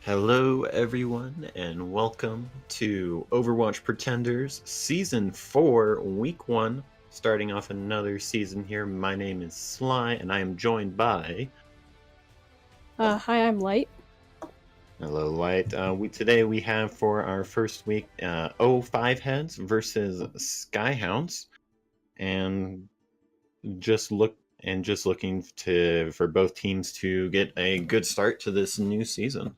Hello, everyone, and welcome to Overwatch Pretenders Season 4, Week 1. Starting off another season here. My name is Sly, and I am joined by... Hi, I'm Light. Hello, Light. Today we have for our first week 05 heads versus Skyhounds, and just looking for both teams to get a good start to this new season.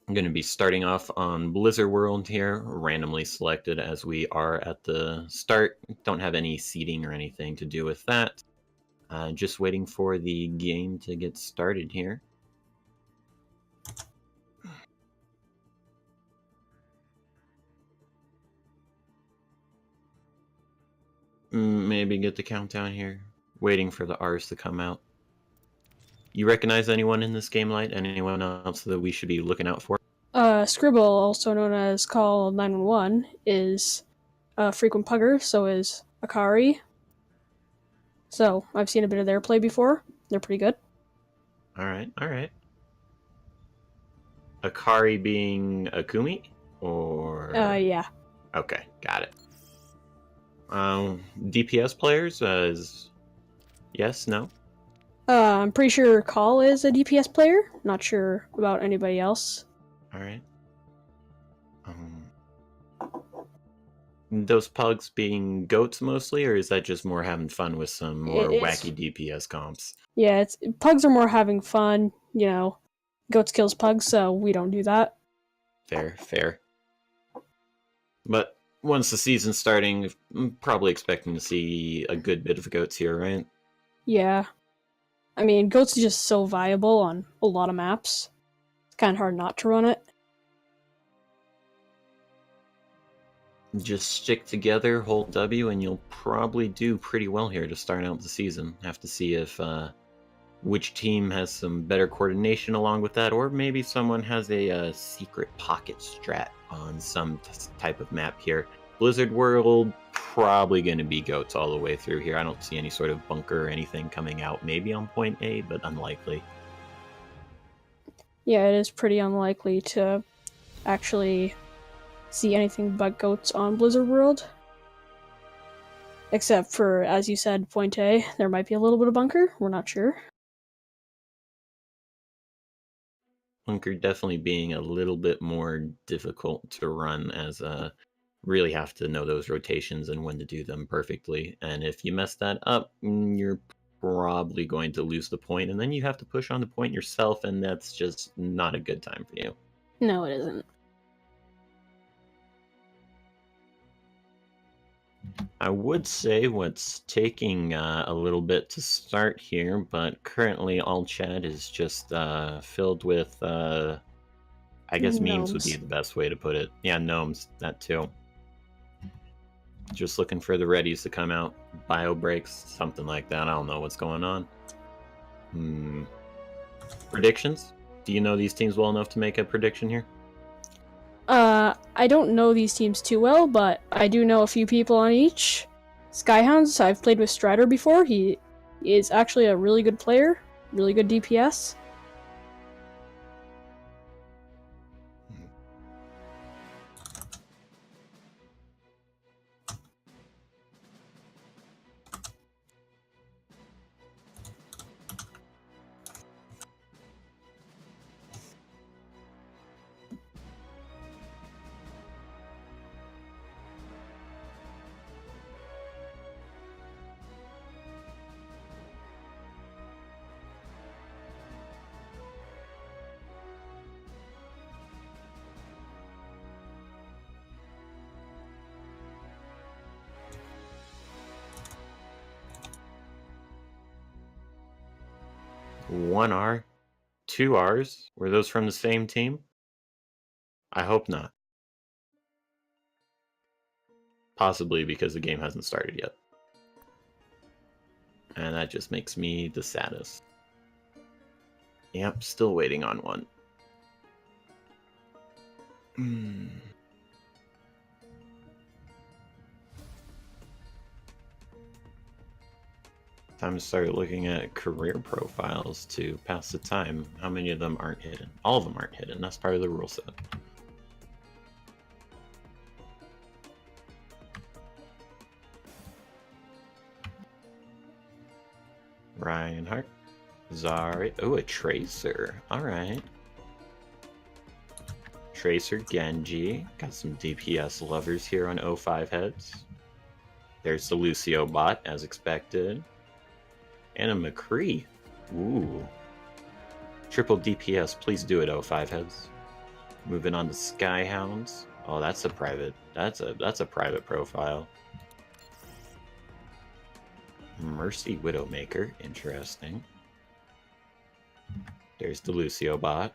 I'm going to be starting off on Blizzard World here, randomly selected as we are at the start. Don't have any seeding or anything to do with that. Just waiting for the game to get started here. Maybe get the countdown here. Waiting for the R's to come out. You recognize anyone in this game, Light? Anyone else that we should be looking out for? Scribble, also known as Call 911, is a frequent pugger, so is Akari. So, I've seen a bit of their play before. They're pretty good. Alright. Akari being Akumi? Or... Yeah. Okay, got it. DPS players, yes, no? I'm pretty sure Call is a DPS player. Not sure about anybody else. Alright. Those pugs being goats mostly, or is that just more having fun with some more It's wacky DPS comps? yeah, it's pugs are more having fun. Goats kills pugs, so we don't do that. Fair, fair. But once the season's starting, I'm probably expecting to see a good bit of goats here, right? Yeah, I mean, goats are just so viable on a lot of maps. It's kind of hard not to run it. Just stick together, hold W, and you'll probably do pretty well here to start out the season. Have to see if which team has some better coordination along with that, or maybe someone has a secret pocket strat on some type of map here. Blizzard World, probably going to be goats all the way through here. I don't see any sort of bunker or anything coming out. Maybe on point A, but unlikely. Yeah, it is pretty unlikely to actually see anything but goats on Blizzard World. Except for, as you said, point A, there might be a little bit of bunker. We're not sure. Bunker definitely being a little bit more difficult to run as really have to know those rotations and when to do them perfectly. And if you mess that up, you're probably going to lose the point, and then you have to push on the point yourself, and that's just not a good time for you. No, it isn't. I would say what's taking a little bit to start here, but currently all chat is just filled with, I guess memes would be Gnomes. the best way to put it. Yeah, gnomes, that too. Just looking for the readies to come out. Bio breaks, something like that. I don't know what's going on. Predictions? Do you know these teams well enough to make a prediction here? I don't know these teams too well, but I do know a few people on each. Skyhounds, I've played with Strider before. He is actually a really good player, really good DPS. One R? Two R's? Were those from the same team? I hope not. Possibly because the game hasn't started yet. And that just makes me the saddest. Yep, still waiting on one. Time to start looking at career profiles to pass the time. How many of them aren't hidden? All of them aren't hidden. That's part of the rule set. Reinhardt. Zari. Oh, a Tracer. Alright. Tracer Genji. Got some DPS lovers here on 05 heads. There's the Lucio bot, as expected. And a McCree. Ooh. Triple DPS, please do it, 05 heads. Moving on to Skyhounds. Oh, that's a private. That's a private profile. Mercy Widowmaker, interesting. There's the Lucio bot.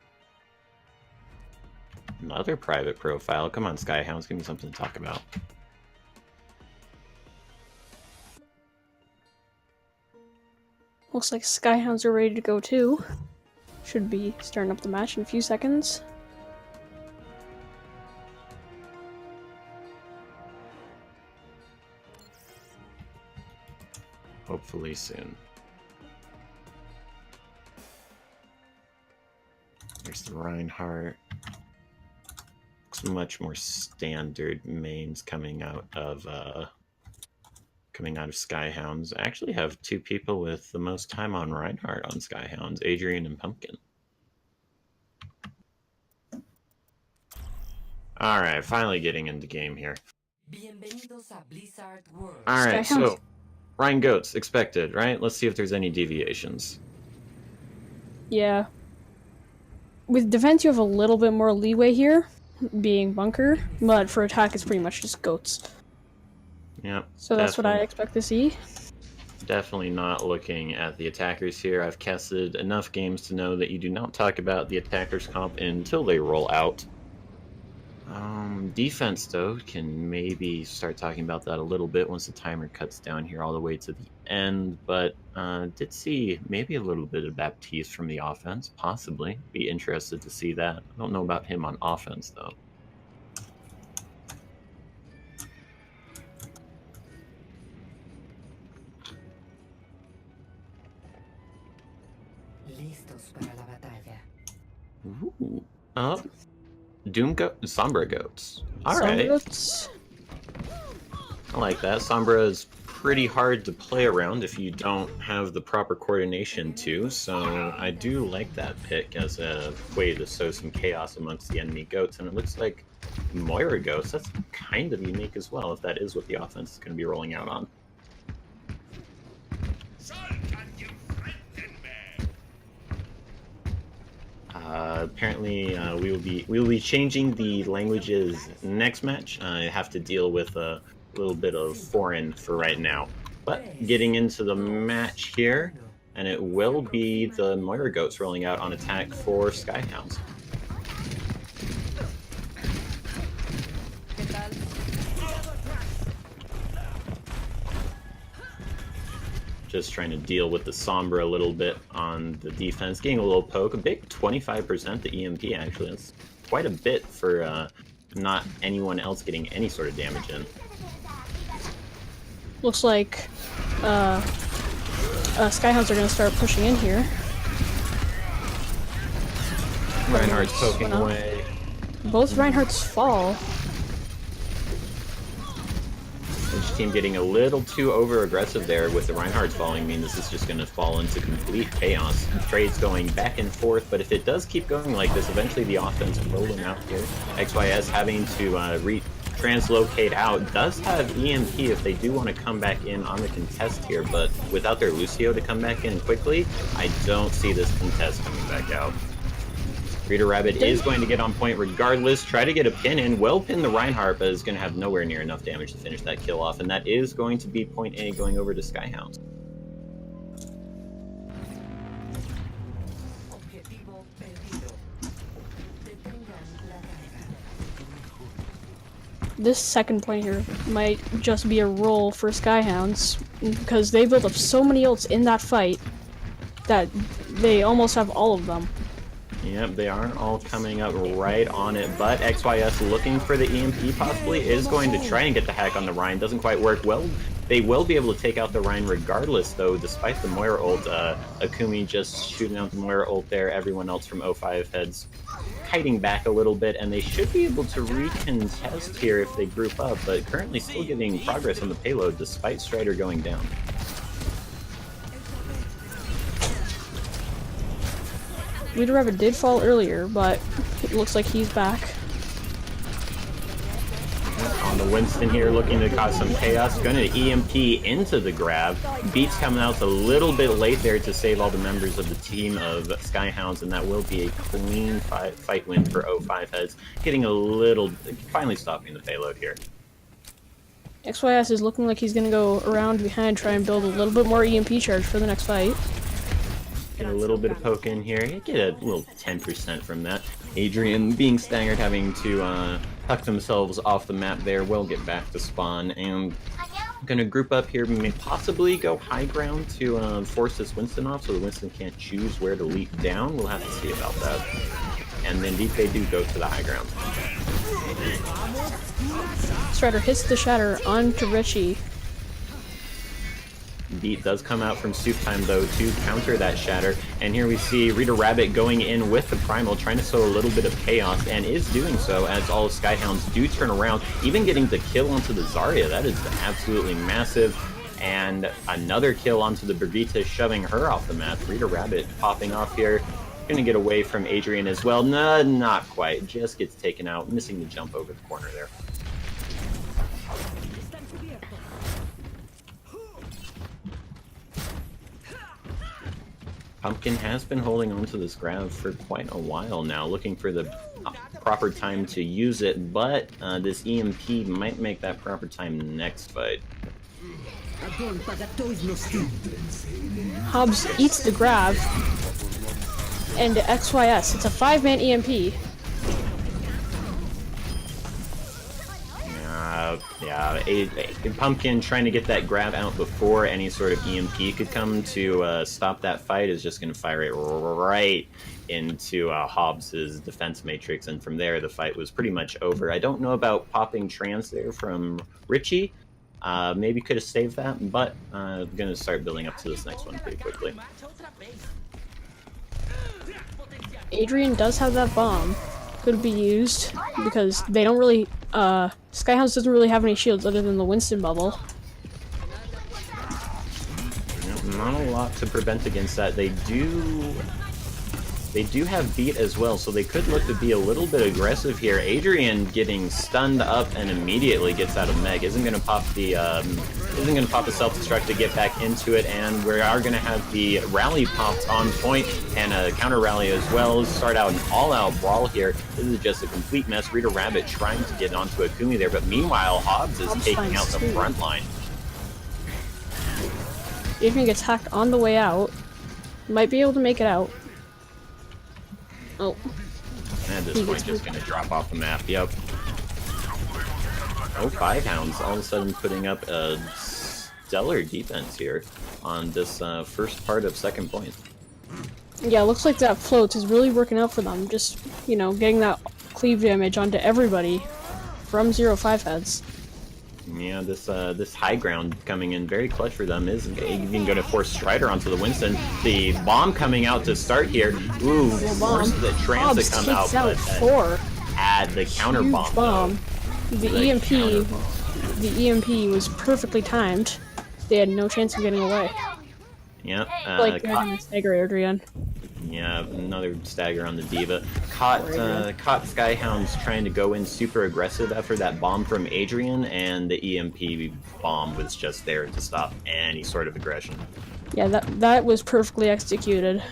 Another private profile. Come on, Skyhounds, give me something to talk about. Looks like Skyhounds are ready to go too. Should be starting up the match in a few seconds. Hopefully soon. There's the Reinhardt. Looks much more standard mains coming out of Skyhounds. I actually have two people with the most time on Reinhardt on Skyhounds, Adrian and Pumpkin. Alright, finally getting into game here. Alright, Skyhounds. so Ryan Goats expected, right? Let's see if there's any deviations. Yeah. With defense, you have a little bit more leeway here, being bunker, but for attack, it's pretty much just goats. Yep. So that's what I expect to see. Definitely not looking at the attackers here. I've casted enough games to know that you do not talk about the attackers comp until they roll out. Defense, though, can maybe start talking about that a little bit once the timer cuts down here all the way to the end, but did see maybe a little bit of Baptiste from the offense, possibly. Be interested to see that. I don't know about him on offense, though. Ooh. Sombra Goats. Alright. I like that. Sombra is pretty hard to play around if you don't have the proper coordination too, so I do like that pick as a way to sow some chaos amongst the enemy goats, and it looks like Moira Goats, that's kind of unique as well, if that is what the offense is going to be rolling out on. Apparently, we will be changing the languages next match. I have to deal with a little bit of foreign for right now. But getting into the match here, and it will be the Moira Goats rolling out on attack for Skyhounds. Just trying to deal with the Sombra a little bit on the defense, getting a little poke, a big 25% the EMP actually. That's quite a bit for not anyone else getting any sort of damage in. Looks like Skyhounds are going to start pushing in here. Reinhardt's poking away. Both Reinhardt's fall. Each team getting a little too over-aggressive there with the Reinhardt's falling. I mean, this is just going to fall into complete chaos. Trades going back and forth, but if it does keep going like this, eventually the offense will win out here. XYS having to translocate out, does have EMP if they do want to come back in on the contest here, but without their Lucio to come back in quickly, I don't see this contest coming back out. Rita Rabbit is going to get on point regardless, try to get a pin in, will pin the Reinhardt, but is going to have nowhere near enough damage to finish that kill off, and that is going to be point A going over to Skyhounds. This second point here might just be a roll for Skyhounds, because they built up so many ults in that fight that they almost have all of them. Yep, they aren't all coming up right on it, but XYS looking for the EMP possibly is going to try and get the hack on the Rhine. Doesn't quite work well. They will be able to take out the Rhine regardless, though, despite the Moira ult. Akumi just shooting out the Moira ult there. Everyone else from 05 heads kiting back a little bit, and they should be able to recontest here if they group up, but currently still getting progress on the payload despite Strider going down. Rita Rabbit did fall earlier, but it looks like he's back. On the Winston here, looking to cause some chaos. Going to EMP into the grab. Beats coming out a little bit late there to save all the members of the team of Skyhounds, and that will be a clean fight win for 05 heads. Getting a little, finally stopping the payload here. XYS is looking like he's going to go around behind, try and build a little bit more EMP charge for the next fight. Get a little bit of poke in here. You get a little 10% from that. Adrian being staggered, having to tuck themselves off the map there, will get back to spawn, and going to group up here, may possibly go high ground to force this Winston off so the Winston can't choose where to leap down. We'll have to see about that. And indeed they do go to the high ground. Strider hits the shatter onto Richie. Beat does come out from Soup Time, though, to counter that shatter. And here we see Rita Rabbit going in with the Primal, trying to sow a little bit of chaos, and is doing so as all Skyhounds do turn around, even getting the kill onto the Zarya. That is absolutely massive. And another kill onto the Brigitte, shoving her off the map. Rita Rabbit popping off here. Gonna get away from Adrian as well. No, not quite. Just gets taken out, missing the jump over the corner there. Pumpkin has been holding on to this grab for quite a while now, looking for the proper time to use it, but this EMP might make that proper time next fight. Hobbs eats the grab, and XYS. It's a 5-man EMP. Pumpkin trying to get that grab out before any sort of EMP could come to stop that fight is just going to fire it right into Hobbs's defense matrix, and from there the fight was pretty much over. I don't know about popping trans there from Richie. Maybe could have saved that, but I'm going to start building up to this next one pretty quickly. Adrian does have that bomb. Could be used because they don't really. Skyhounds doesn't really have any shields other than the Winston bubble. Not a lot to prevent against that. They do have beat as well, so they could look to be a little bit aggressive here. Adrian getting stunned up and immediately gets out of Meg. Isn't gonna pop the self-destruct to get back into it, and we are gonna have the rally popped on point and a counter rally as well. Start out an all-out brawl here. This is just a complete mess. Rita Rabbit trying to get onto Akumi there, but meanwhile Hobbs is taking out the front line. Adrian gets hacked on the way out. Might be able to make it out. Oh. And this point just going to drop off the map, yep. Oh, Skyhounds all of a sudden putting up a stellar defense here on this first part of second point. Yeah, looks like that float is really working out for them. Just, you know, getting that cleave damage onto everybody from 0-5 heads. Yeah, this high ground coming in very clutch for them is even going to force Strider onto the Winston. The bomb coming out to start here. Ooh, forces the trans to come out, but add the counter bomb. The EMP was perfectly timed. They had no chance of getting away. Yep. Like stagger Adrian. Yeah, another stagger on the Diva. Caught Skyhounds trying to go in super aggressive after that bomb from Adrian, and the EMP bomb was just there to stop any sort of aggression. Yeah, that was perfectly executed.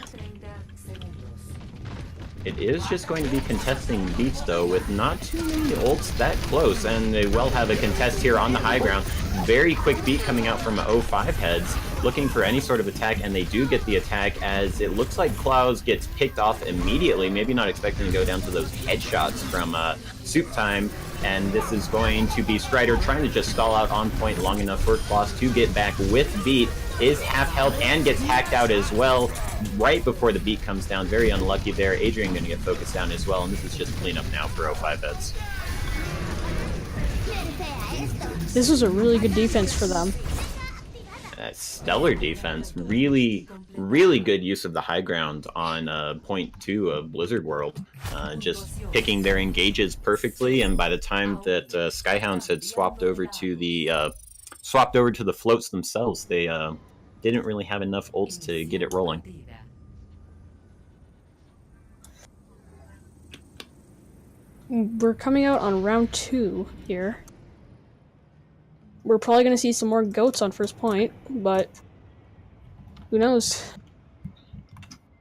It is just going to be contesting beats, though, with not too many ults that close, and they will have a contest here on the high ground. Very quick beat coming out from 05 heads, looking for any sort of attack, and they do get the attack as it looks like Klaus gets picked off immediately, maybe not expecting to go down to those headshots from Soup Time, and this is going to be Strider trying to just stall out on point long enough for Klaus to get back with beat. Is half health and gets hacked out as well right before the beat comes down. Very unlucky there. Adrian going to get focused down as well, and this is just cleanup now for 05 heads. This was a really good defense for them. Stellar defense. Really, really good use of the high ground on point 2 of Blizzard World. Just picking their engages perfectly, and by the time that Skyhounds had swapped over to the floats themselves, they didn't really have enough ults to get it rolling. We're coming out on round 2 here. We're probably going to see some more goats on first point, but who knows?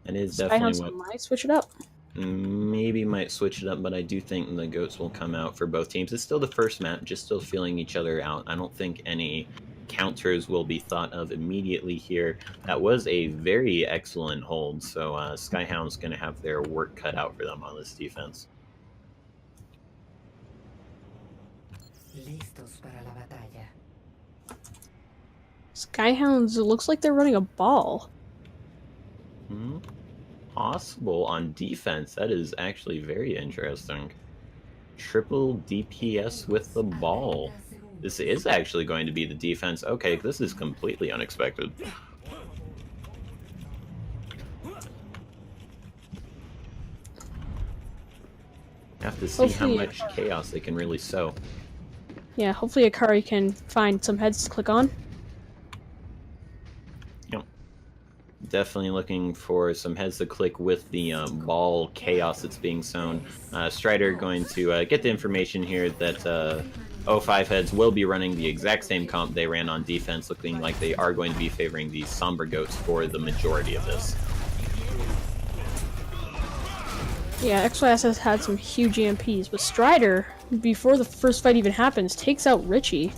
It is definitely Skyhounds might switch it up. Maybe might switch it up, but I do think the goats will come out for both teams. It's still the first map, just still feeling each other out. I don't think any counters will be thought of immediately here. That was a very excellent hold, so Skyhound's going to have their work cut out for them on this defense. Skyhounds, it looks like they're running a ball. Possible on defense. That is actually very interesting. Triple DPS with the ball. This is actually going to be the defense. Okay, this is completely unexpected. Have to see how much chaos they can really sow. Yeah, hopefully Akari can find some heads to click on. Yep. Definitely looking for some heads to click with the ball chaos that's being sown. Strider going to get the information here that O5 heads will be running the exact same comp they ran on defense, looking like they are going to be favoring the Sombra Goats for the majority of this. Yeah, XYS has had some huge EMPs, but Strider, before the first fight even happens, takes out Richie.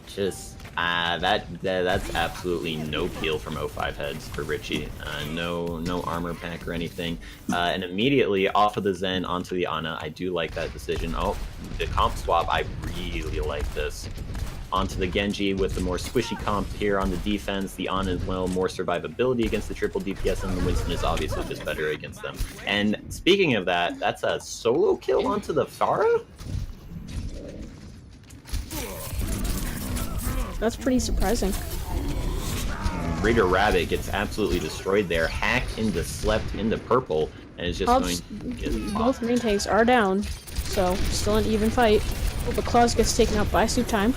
Just that's absolutely no peel from O5 heads for Richie. No armor pack or anything, and immediately off of the Zen onto the Ana. I do like that decision. Oh, the comp swap. I really like this. Onto the Genji with the more squishy comp here on the defense. The Ana as well, more survivability against the triple DPS, and the Winston is obviously just better against them. And speaking of that, that's a solo kill onto the Pharah? That's pretty surprising. Raider Rabbit gets absolutely destroyed there, hacked into slept into purple, and is just Hobbs, going to get both main tanks are down, so still an even fight. But Claus gets taken out by Soup Time.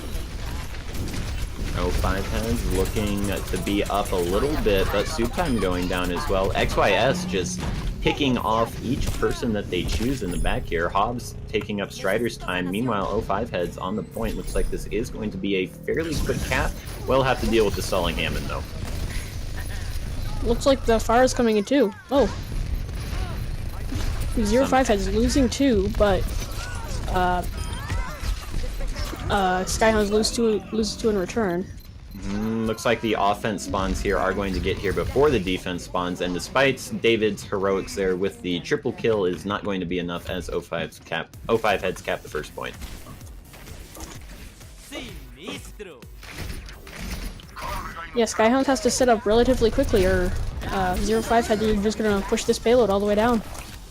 O5 heads looking to be up a little bit, but Soup Time going down as well. XYS just picking off each person that they choose in the back here. Hobbs taking up Strider's time. Meanwhile, O5 heads on the point. Looks like this is going to be a fairly quick cap. We'll have to deal with the Sulling Hammond, though. Looks like the fire is coming in too. Oh. 05 heads losing 2, but Skyhounds loses 2 in return. Looks like the offense spawns here are going to get here before the defense spawns, and despite David's heroics there with the triple kill is not going to be enough as O5 heads cap the first point. Yeah, Skyhounds has to set up relatively quickly, or 05 heads are just gonna push this payload all the way down.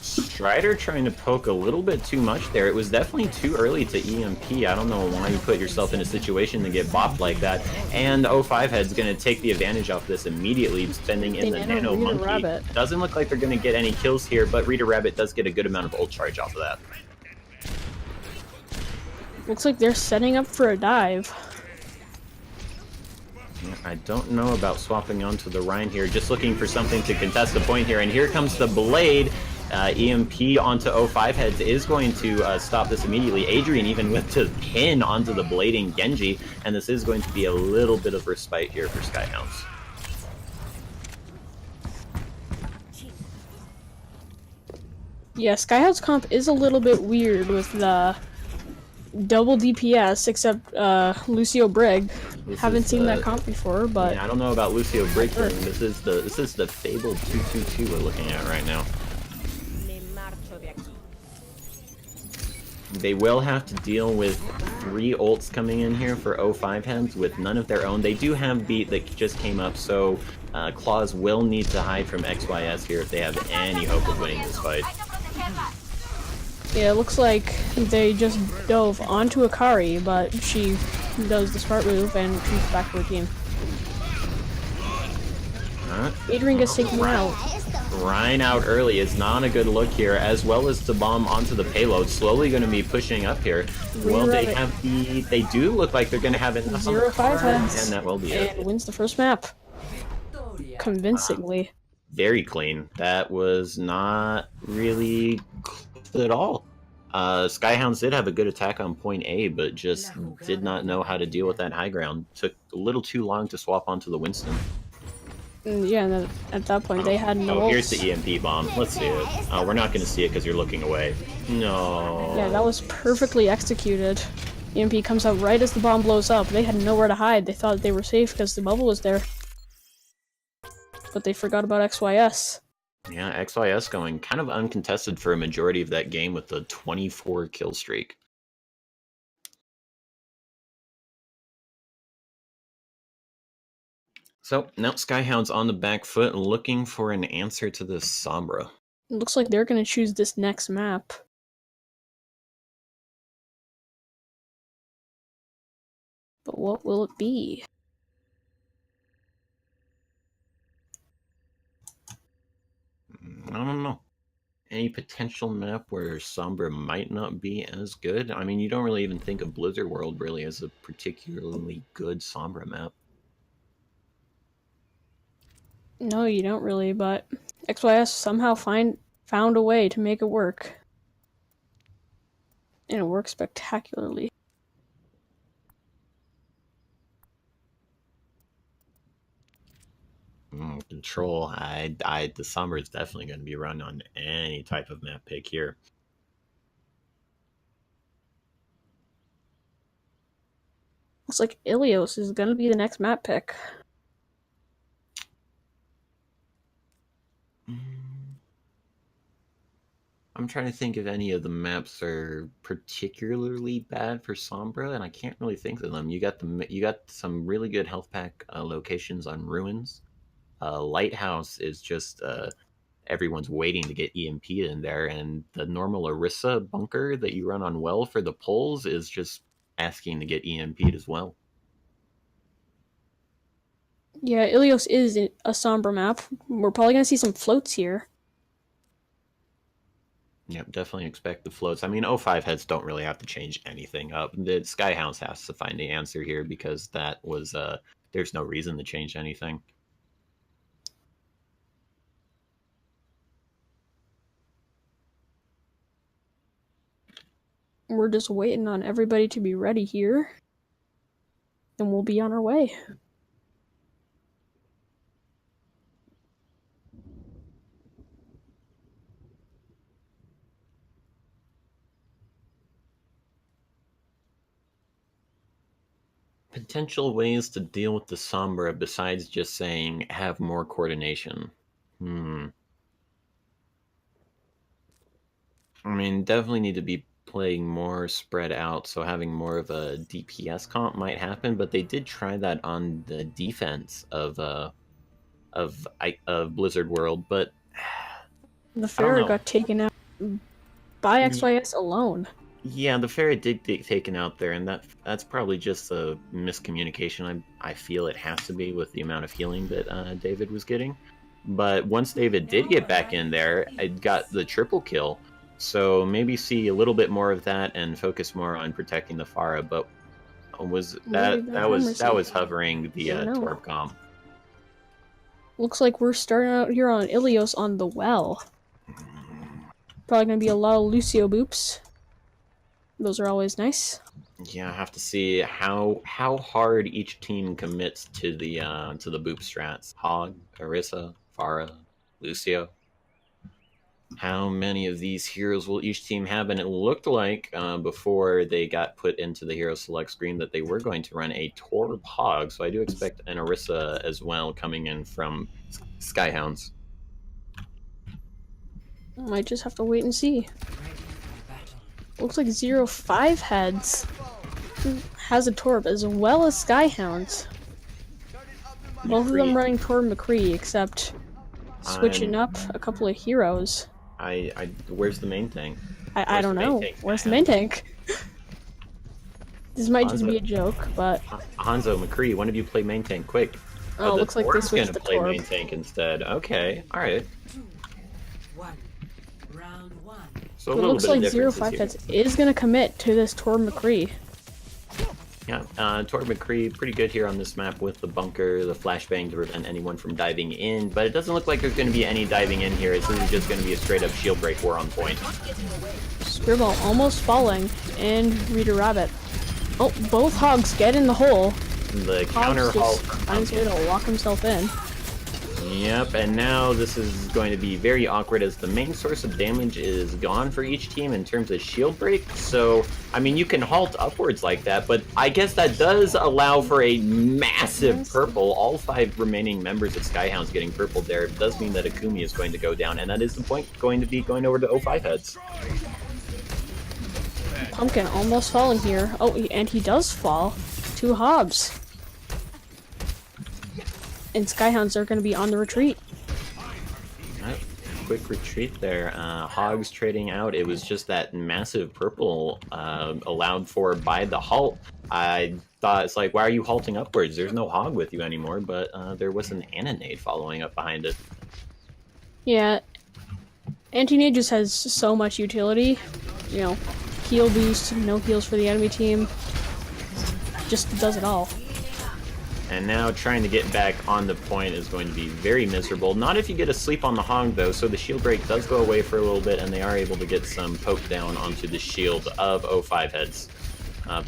Strider trying to poke a little bit too much there. It was definitely too early to EMP. I don't know why you put yourself in a situation to get bopped like that. And O5 head's going to take the advantage off this immediately, spending in the Nano Monkey. Rabbit. Doesn't look like they're going to get any kills here, but Raider Rabbit does get a good amount of ult charge off of that. Looks like they're setting up for a dive. I don't know about swapping onto the Rhine here. Just looking for something to contest the point here. And here comes the Blade. EMP onto O5 heads is going to stop this immediately. Adrian even went to pin onto the blading Genji, and this is going to be a little bit of respite here for Skyhounds. Yeah, Skyhounds comp is a little bit weird with the double DPS, except Lucio Brig. Haven't seen that comp before, but yeah, I don't know about Lucio Brig. This is the Fable 222 we're looking at right now. They will have to deal with 3 ults coming in here for O5 heads with none of their own. They do have beat that just came up, so Claws will need to hide from XYS here if they have any hope of winning this fight. Yeah, it looks like they just dove onto Akari, but she does the smart move and comes back to her team. Adrian gets taken out. Rhine out early is not a good look here, as well as the bomb onto the payload. Slowly going to be pushing up here. Well, they do look like they're going to have enough 05 heads, and that will be it. And wins the first map. Convincingly. Very clean. That was not really close at all. Skyhounds did have a good attack on point A, but just did not know how to deal with that high ground. Took a little too long to swap onto the Winston. Yeah, and then at that point they had no ults. Here's the EMP bomb. Let's see it. We're not going to see it because you're looking away. No. Yeah, that was perfectly executed. EMP comes out right as the bomb blows up. They had nowhere to hide. They thought they were safe because the bubble was there. But they forgot about XYS. Yeah, XYS going kind of uncontested for a majority of that game with the 24 kill streak. So now Skyhound's on the back foot looking for an answer to this Sombra. It looks like they're going to choose this next map. But what will it be? I don't know. Any potential map where Sombra might not be as good? I mean, you don't really even think of Blizzard World really as a particularly good Sombra map. No, you don't really, but XYS somehow found a way to make it work. And it works spectacularly. Control. The Sombra is definitely going to be run on any type of map pick here. Looks like Ilios is gonna be the next map pick. I'm trying to think if any of the maps are particularly bad for Sombra, and I can't really think of them. You got some really good health pack locations on Ruins. Lighthouse is just everyone's waiting to get EMP'd in there, and the normal Orisa bunker that you run on well for the pulls is just asking to get EMP'd as well. Yeah, Ilios is a Sombra map. We're probably gonna see some floats here. Yep, definitely expect the floats. I mean, O5 heads don't really have to change anything up. The Skyhounds has to find the answer here because that was there's no reason to change anything. We're just waiting on everybody to be ready here. And we'll be on our way. Potential ways to deal with the Sombra besides just saying have more coordination. I mean, definitely need to be playing more spread out, so having more of a DPS comp might happen. But they did try that on the defense of Blizzard World, but The I don't Pharaoh know. got taken out by XYS alone. Yeah, the ferret did get taken out there, and that's probably just a miscommunication. I feel it has to be with the amount of healing that David was getting. But once David did get back in there, it got the triple kill. So maybe see a little bit more of that and focus more on protecting the Pharah. But was that was hovering the Torb comp. Looks like we're starting out here on Ilios on the well. Probably gonna be a lot of Lucio boops. Those are always nice. Yeah, I have to see how hard each team commits to the boop strats. Hog, Orisa, Pharah, Lucio. How many of these heroes will each team have? And it looked like before they got put into the hero select screen that they were going to run a Torb Hog. So I do expect an Orisa as well coming in from Skyhounds. Might just have to wait and see. Looks like 0-5 heads has a Torb as well as Skyhounds. Both of them running Torb McCree, except switching up a couple of heroes. Where's the main tank? I don't know. Where's the main tank? This might just be a joke, but Hanzo, McCree, one of you play main tank quick. Oh, looks like this was the play Torb. main tank instead. Okay, all right. So It looks like 0-5 heads is gonna commit to this Torb McCree. Yeah, Torb McCree pretty good here on this map with the bunker, the flashbang to prevent anyone from diving in, but it doesn't look like there's going to be any diving in here. This is just going to be a straight up shield break war on point. Spearball almost falling, and Rita Rabbit. Oh, both hogs get in the hole. The counter halt finds a way to lock himself in. Yep, and now this is going to be very awkward as the main source of damage is gone for each team in terms of shield break. So, I mean, you can halt upwards like that, but I guess that does allow for a massive purple. All 5 remaining members of Skyhounds getting purple there. It does mean that Akumi is going to go down, and that is the point going to be going over to O5 heads. Pumpkin almost falling here. Oh, and he does fall. 2 Hobbs. And Skyhounds are going to be on the retreat. Right. Quick retreat there. Hogs trading out. It was just that massive purple allowed for by the halt. I thought, it's like, why are you halting upwards? There's no hog with you anymore, but there was an Ananade following up behind it. Yeah. Anti-Nade just has so much utility. You know, heal boost, no heals for the enemy team. Just does it all. And now trying to get back on the point is going to be very miserable. Not if you get a sleep on the Hog, though, so the shield break does go away for a little bit, and they are able to get some poke down onto the shield of O5 heads.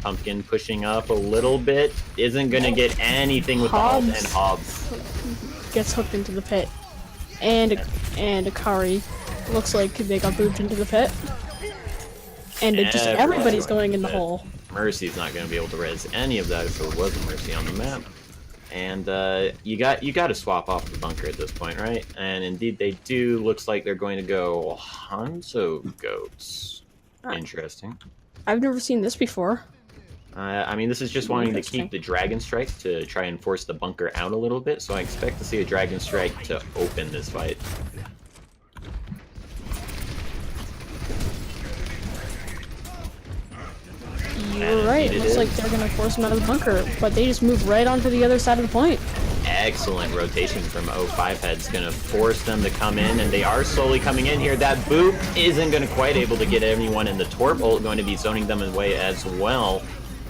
Pumpkin pushing up a little bit, isn't going to get anything with the ult, and Hobbs gets hooked into the pit. And Akari looks like they got moved into the pit. And just everybody's going in the hole. Mercy's not going to be able to res any of that if there was a Mercy on the map. And you got to swap off the bunker at this point, right? And indeed they do. Looks like they're going to go Hanzo Goats. Interesting. I've never seen this before. I mean, this is just wanting to keep the Dragon Strike to try and force the bunker out a little bit, so I expect to see a Dragon Strike to open this fight. You're right, it looks like they're going to force them out of the bunker, but they just move right onto the other side of the point. Excellent rotation from O5 Heads, going to force them to come in, and they are slowly coming in here. That boop isn't going to quite able to get anyone in the Torp ult, going to be zoning them away as well.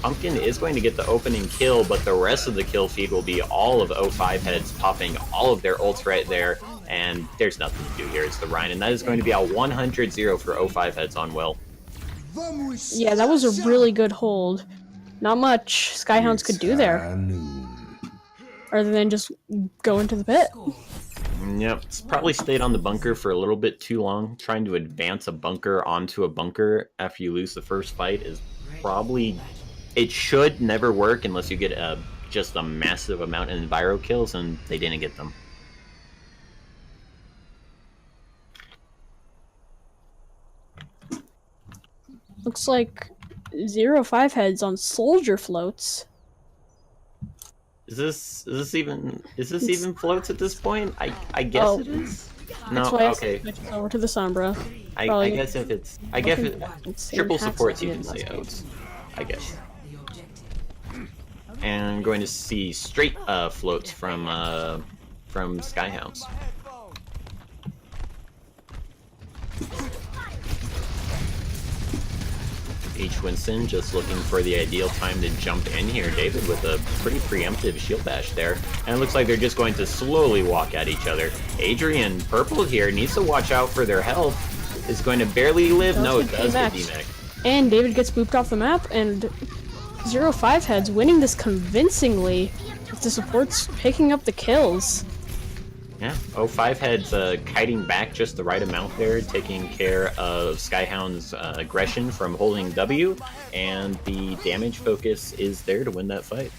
Pumpkin is going to get the opening kill, but the rest of the kill feed will be all of O5 Heads popping all of their ults right there, and there's nothing to do here. It's the Rhine, and that is going to be a 100-0 for O5 Heads on Will. Yeah, that was a really good hold. Not much Skyhounds could do there. Other than just go into the pit. Yep, it's probably stayed on the bunker for a little bit too long. Trying to advance a bunker onto a bunker after you lose the first fight is probably... It should never work unless you get just a massive amount of enviro kills, and they didn't get them. Looks like 0-5 heads on soldier floats. Is this even floats at this point? I guess it is. No, that's why okay. I switched over to the Sombra. I guess if it's triple supports, you can say oats. I guess. And I'm going to see straight floats from Skyhounds. H. Winston just looking for the ideal time to jump in here. David with a pretty preemptive shield bash there. And it looks like they're just going to slowly walk at each other. Adrian, purple here, needs to watch out for their health. Is going to barely live. No, it does get DMAC. And David gets booped off the map, and 0-5 heads winning this convincingly with the supports picking up the kills. Yeah, 05 Heads kiting back just the right amount there, taking care of Skyhound's aggression from holding W, and the damage focus is there to win that fight.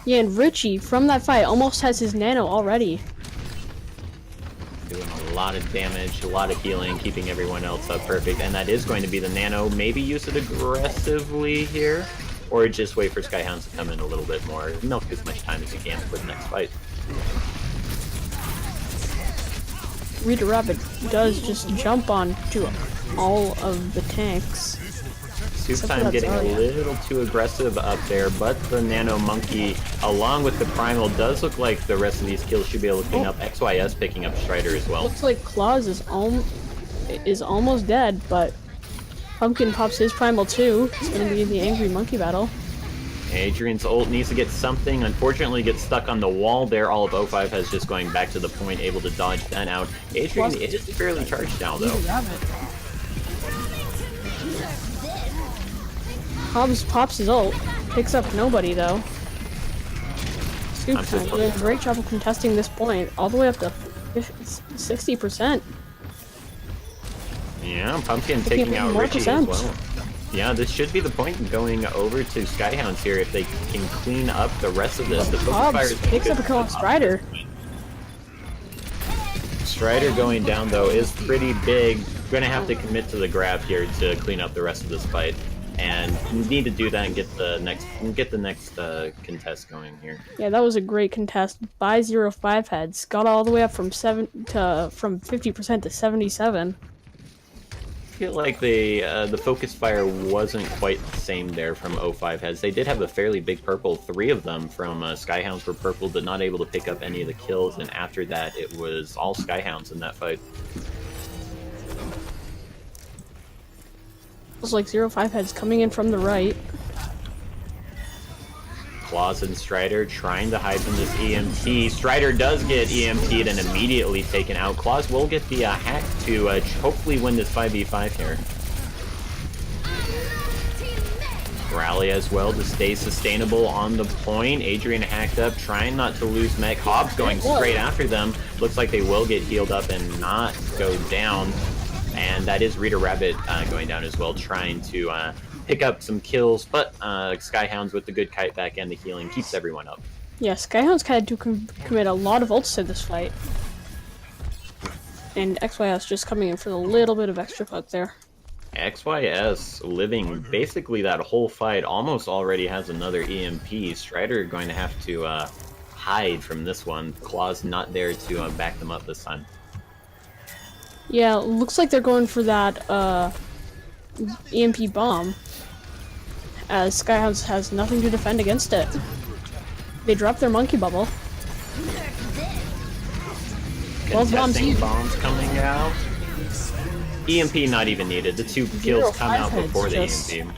Yeah, and Richie, from that fight, almost has his nano already. Doing a lot of damage, a lot of healing, keeping everyone else up perfect, and that is going to be the nano. Maybe use it aggressively here, or just wait for Skyhounds to come in a little bit more. Milk as much time as you can for the next fight. Rita Rabbit does just jump on to all of the tanks. Soup Time getting a little too aggressive up there, but the Nano Monkey, along with the Primal, does look like the rest of these kills should be able to clean up. XYS picking up Strider as well. Looks like Claus is almost dead, but Pumpkin pops his Primal too. It's going to be the Angry Monkey battle. Adrian's ult needs to get something. Unfortunately, gets stuck on the wall there. All of 05 has just going back to the point, able to dodge that out. Adrian is fairly charged now, though. Hobbs pops his ult, picks up nobody though. Scoop Time doing a great job of contesting this point, all the way up to 60%. Yeah, Pumpkin taking out Richie as well. Yeah, this should be the point going over to Skyhounds here if they can clean up the rest of this. The Hobbs picks up a kill on Strider. Strider going down though is pretty big. Gonna have to commit to the grab here to clean up the rest of this fight, and you need to do that and get the next contest going here. Yeah, that was a great contest by 0-5 heads. Got all the way up from 50% to 77. I feel like the focus fire wasn't quite the same there from 05 Heads. They did have a fairly big purple. 3 of them from Skyhounds were purple, but not able to pick up any of the kills, and after that it was all Skyhounds in that fight. Looks like 0-5 Heads coming in from the right. Claws and Strider trying to hide from this EMP. Strider does get EMP'd and immediately taken out. Claws will get the hack to hopefully win this 5v5 here. Rally as well to stay sustainable on the point. Adrian hacked up, trying not to lose mech. Hobbs going straight after them. Looks like they will get healed up and not go down. And that is Rita Rabbit going down as well, trying to pick up some kills. But Skyhounds with the good kite back and the healing keeps everyone up. Yeah, Skyhounds had to commit a lot of ults to this fight. And XYS just coming in for a little bit of extra poke there. XYS living basically that whole fight, almost already has another EMP. Strider going to have to hide from this one. Claw's not there to back them up this time. Yeah, looks like they're going for that EMP bomb, as Skyhounds has nothing to defend against it. They drop their monkey bubble. Contesting bombs coming out. EMP not even needed. The 2 kills come out before the EMP.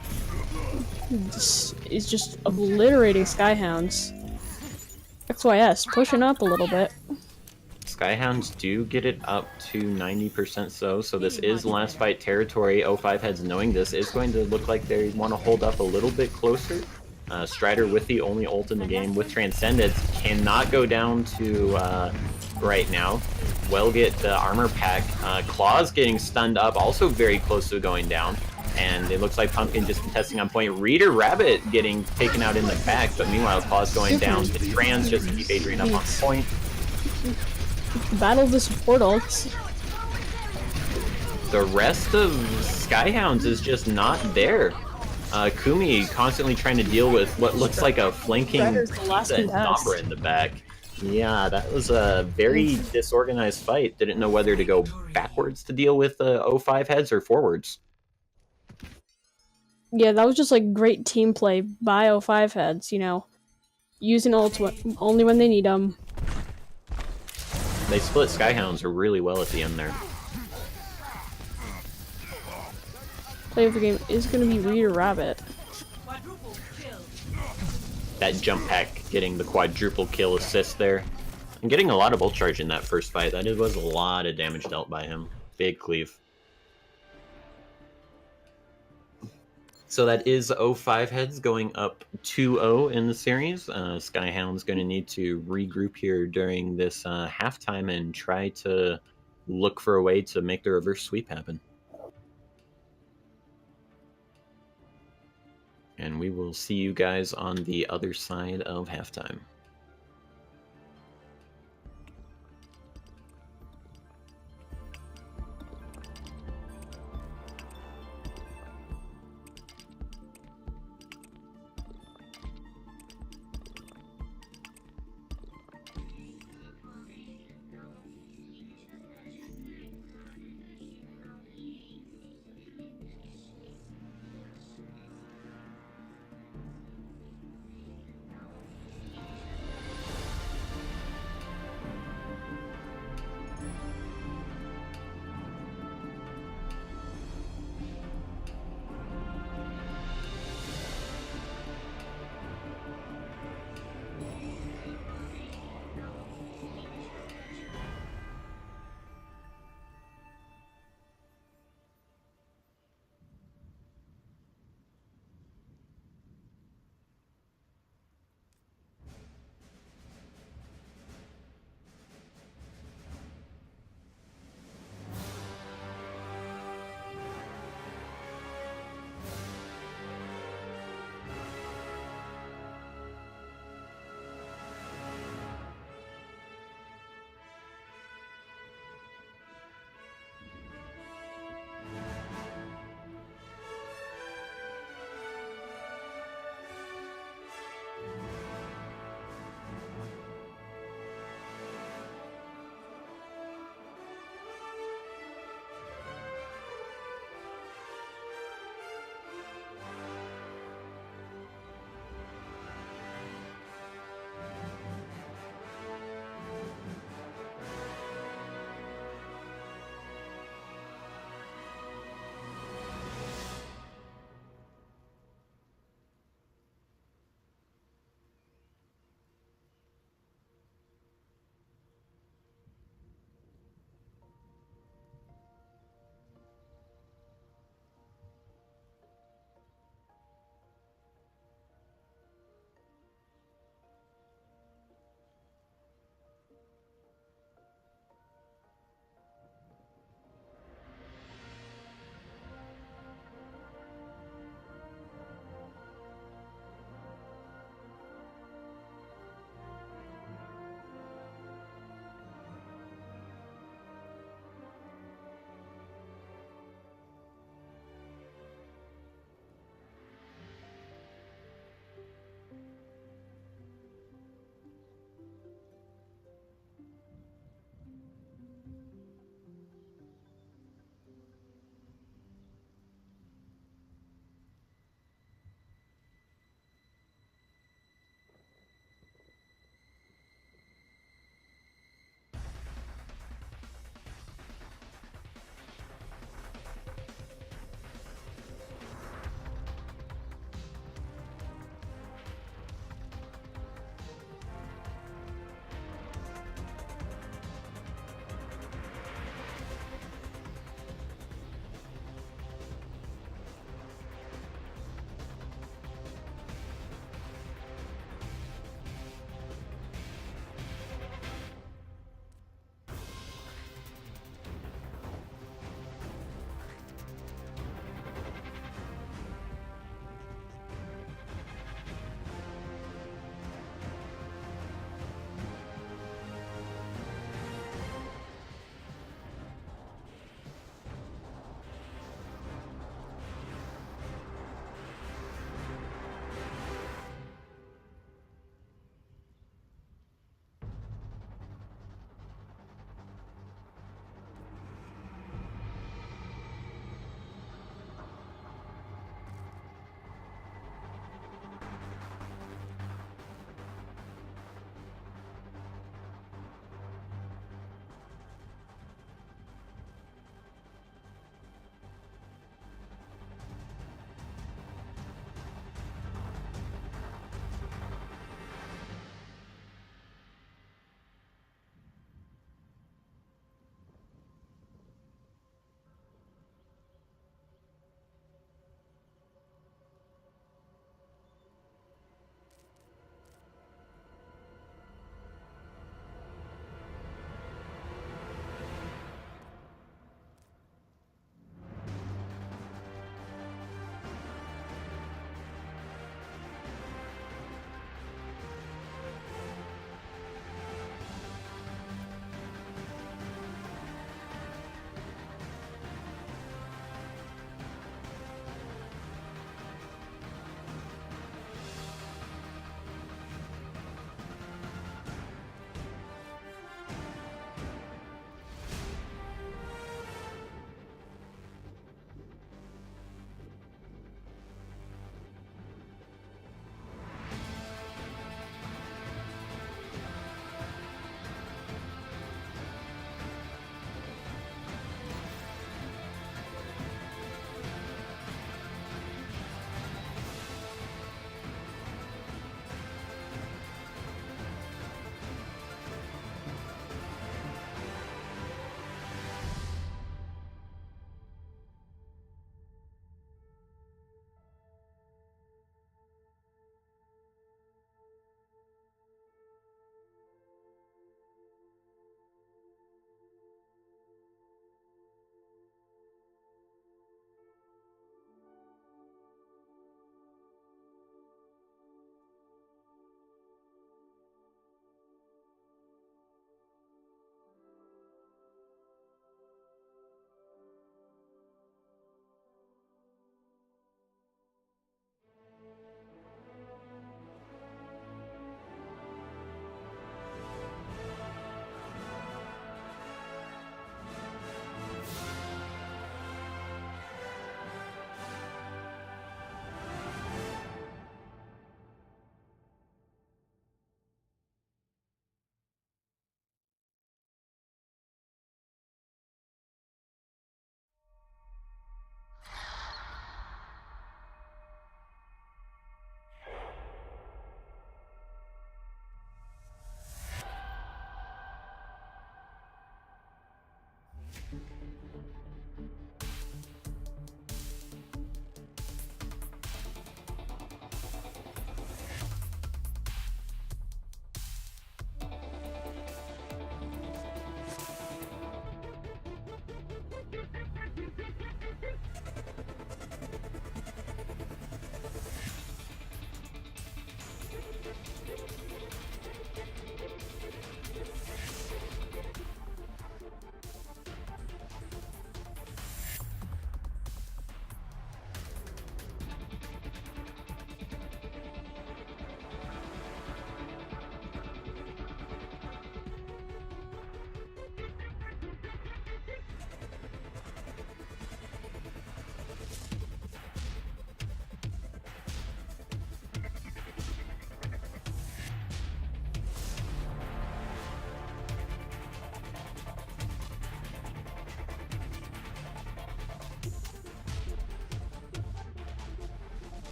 This is just obliterating Skyhounds. XYS pushing up a little bit. Skyhounds do get it up to 90% so this is last fight territory. 05 Heads knowing this is going to look like they want to hold up a little bit closer. Strider with the only ult in the game with Transcendence cannot go down to right now. Well get the armor pack. Claws getting stunned up, also very close to going down. And it looks like Pumpkin just contesting on point. Rita Rabbit getting taken out in the back, but meanwhile Claws going down. The Trans just to keep Adrian up on point. Battle the support ults. The rest of Skyhounds is just not there. Kumi constantly trying to deal with what looks like a flanking Sombra in the back. Yeah, that was a very disorganized fight. Didn't know whether to go backwards to deal with 05 Heads or forwards. Yeah, that was just like great team play by 05 Heads, you know. Using ults only when they need them. They split Skyhounds really well at the end there. Play of the game is going to be Rita Rabbit. That jump pack getting the quadruple kill assist there. And getting a lot of ult charge in that first fight. That was a lot of damage dealt by him. Big cleave. So that is 05 Heads going up 2-0 in the series. Skyhound's going to need to regroup here during this halftime and try to look for a way to make the reverse sweep happen. And we will see you guys on the other side of halftime.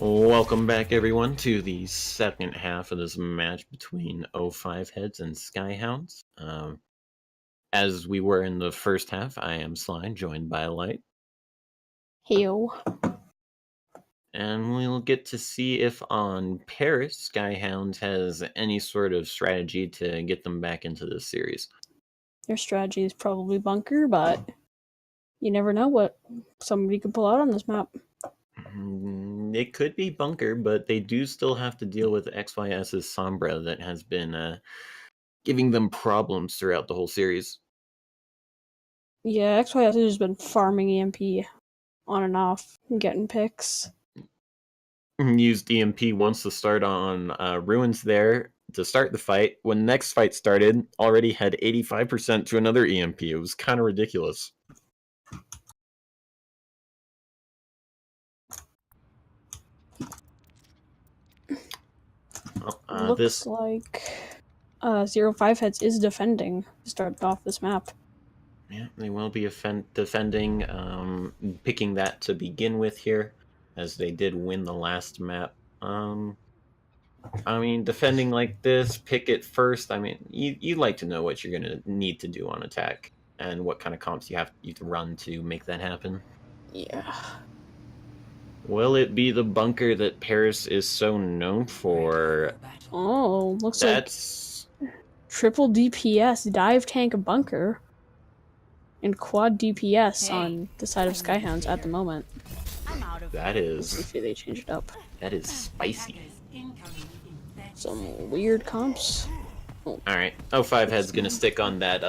Welcome back, everyone, to the second half of this match between O5 Heads and Skyhounds. As we were in the first half, I am Sly, joined by Light, Heyo. and we'll get to see if on Paris, Skyhounds has any sort of strategy to get them back into this series. Their strategy is probably bunker, but you never know what somebody could pull out on this map. It could be bunker, but they do still have to deal with XYS's Sombra that has been giving them problems throughout the whole series. Yeah, XYS has just been farming EMP on and off and getting picks. Used EMP once to start on Ruins there to start the fight. When next fight started, already had 85% to another EMP. It was kind of ridiculous. Looks like 05 Heads is defending to start off this map. Yeah, they will be defending, picking that to begin with here, as they did win the last map. I mean, defending like this, pick it first. I mean, you'd like to know what you're going to need to do on attack and what kind of comps you have to run to make that happen. Yeah. Will it be the bunker that Paris is so known for? Oh, looks like triple DPS, dive tank bunker, and quad DPS on the side of Skyhounds at the moment. That is... Let's see if they change it up. That is spicy. Some weird comps. Oh. Alright, O5 Head's gonna stick on that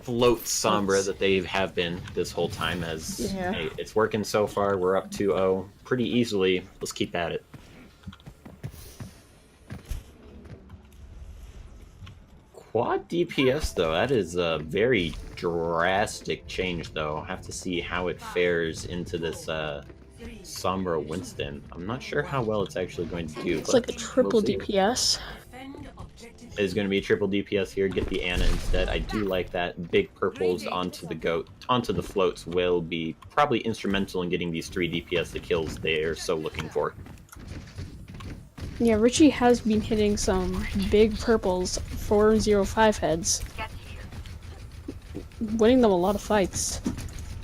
float Sombra that they have been this whole time, as hey, it's working so far. We're up 2-0 pretty easily. Let's keep at it. Quad DPS, though, that is a very drastic change, though. I'll have to see how it fares into this Sombra Winston. I'm not sure how well it's actually going to do. It's like a triple DPS. It is going to be a triple DPS here. Get the Ana instead. I do like that. Big purples onto the floats will be probably instrumental in getting these 3 DPS the kills they are so looking for. Yeah, Richie has been hitting some big purples for 05 Heads, winning them a lot of fights.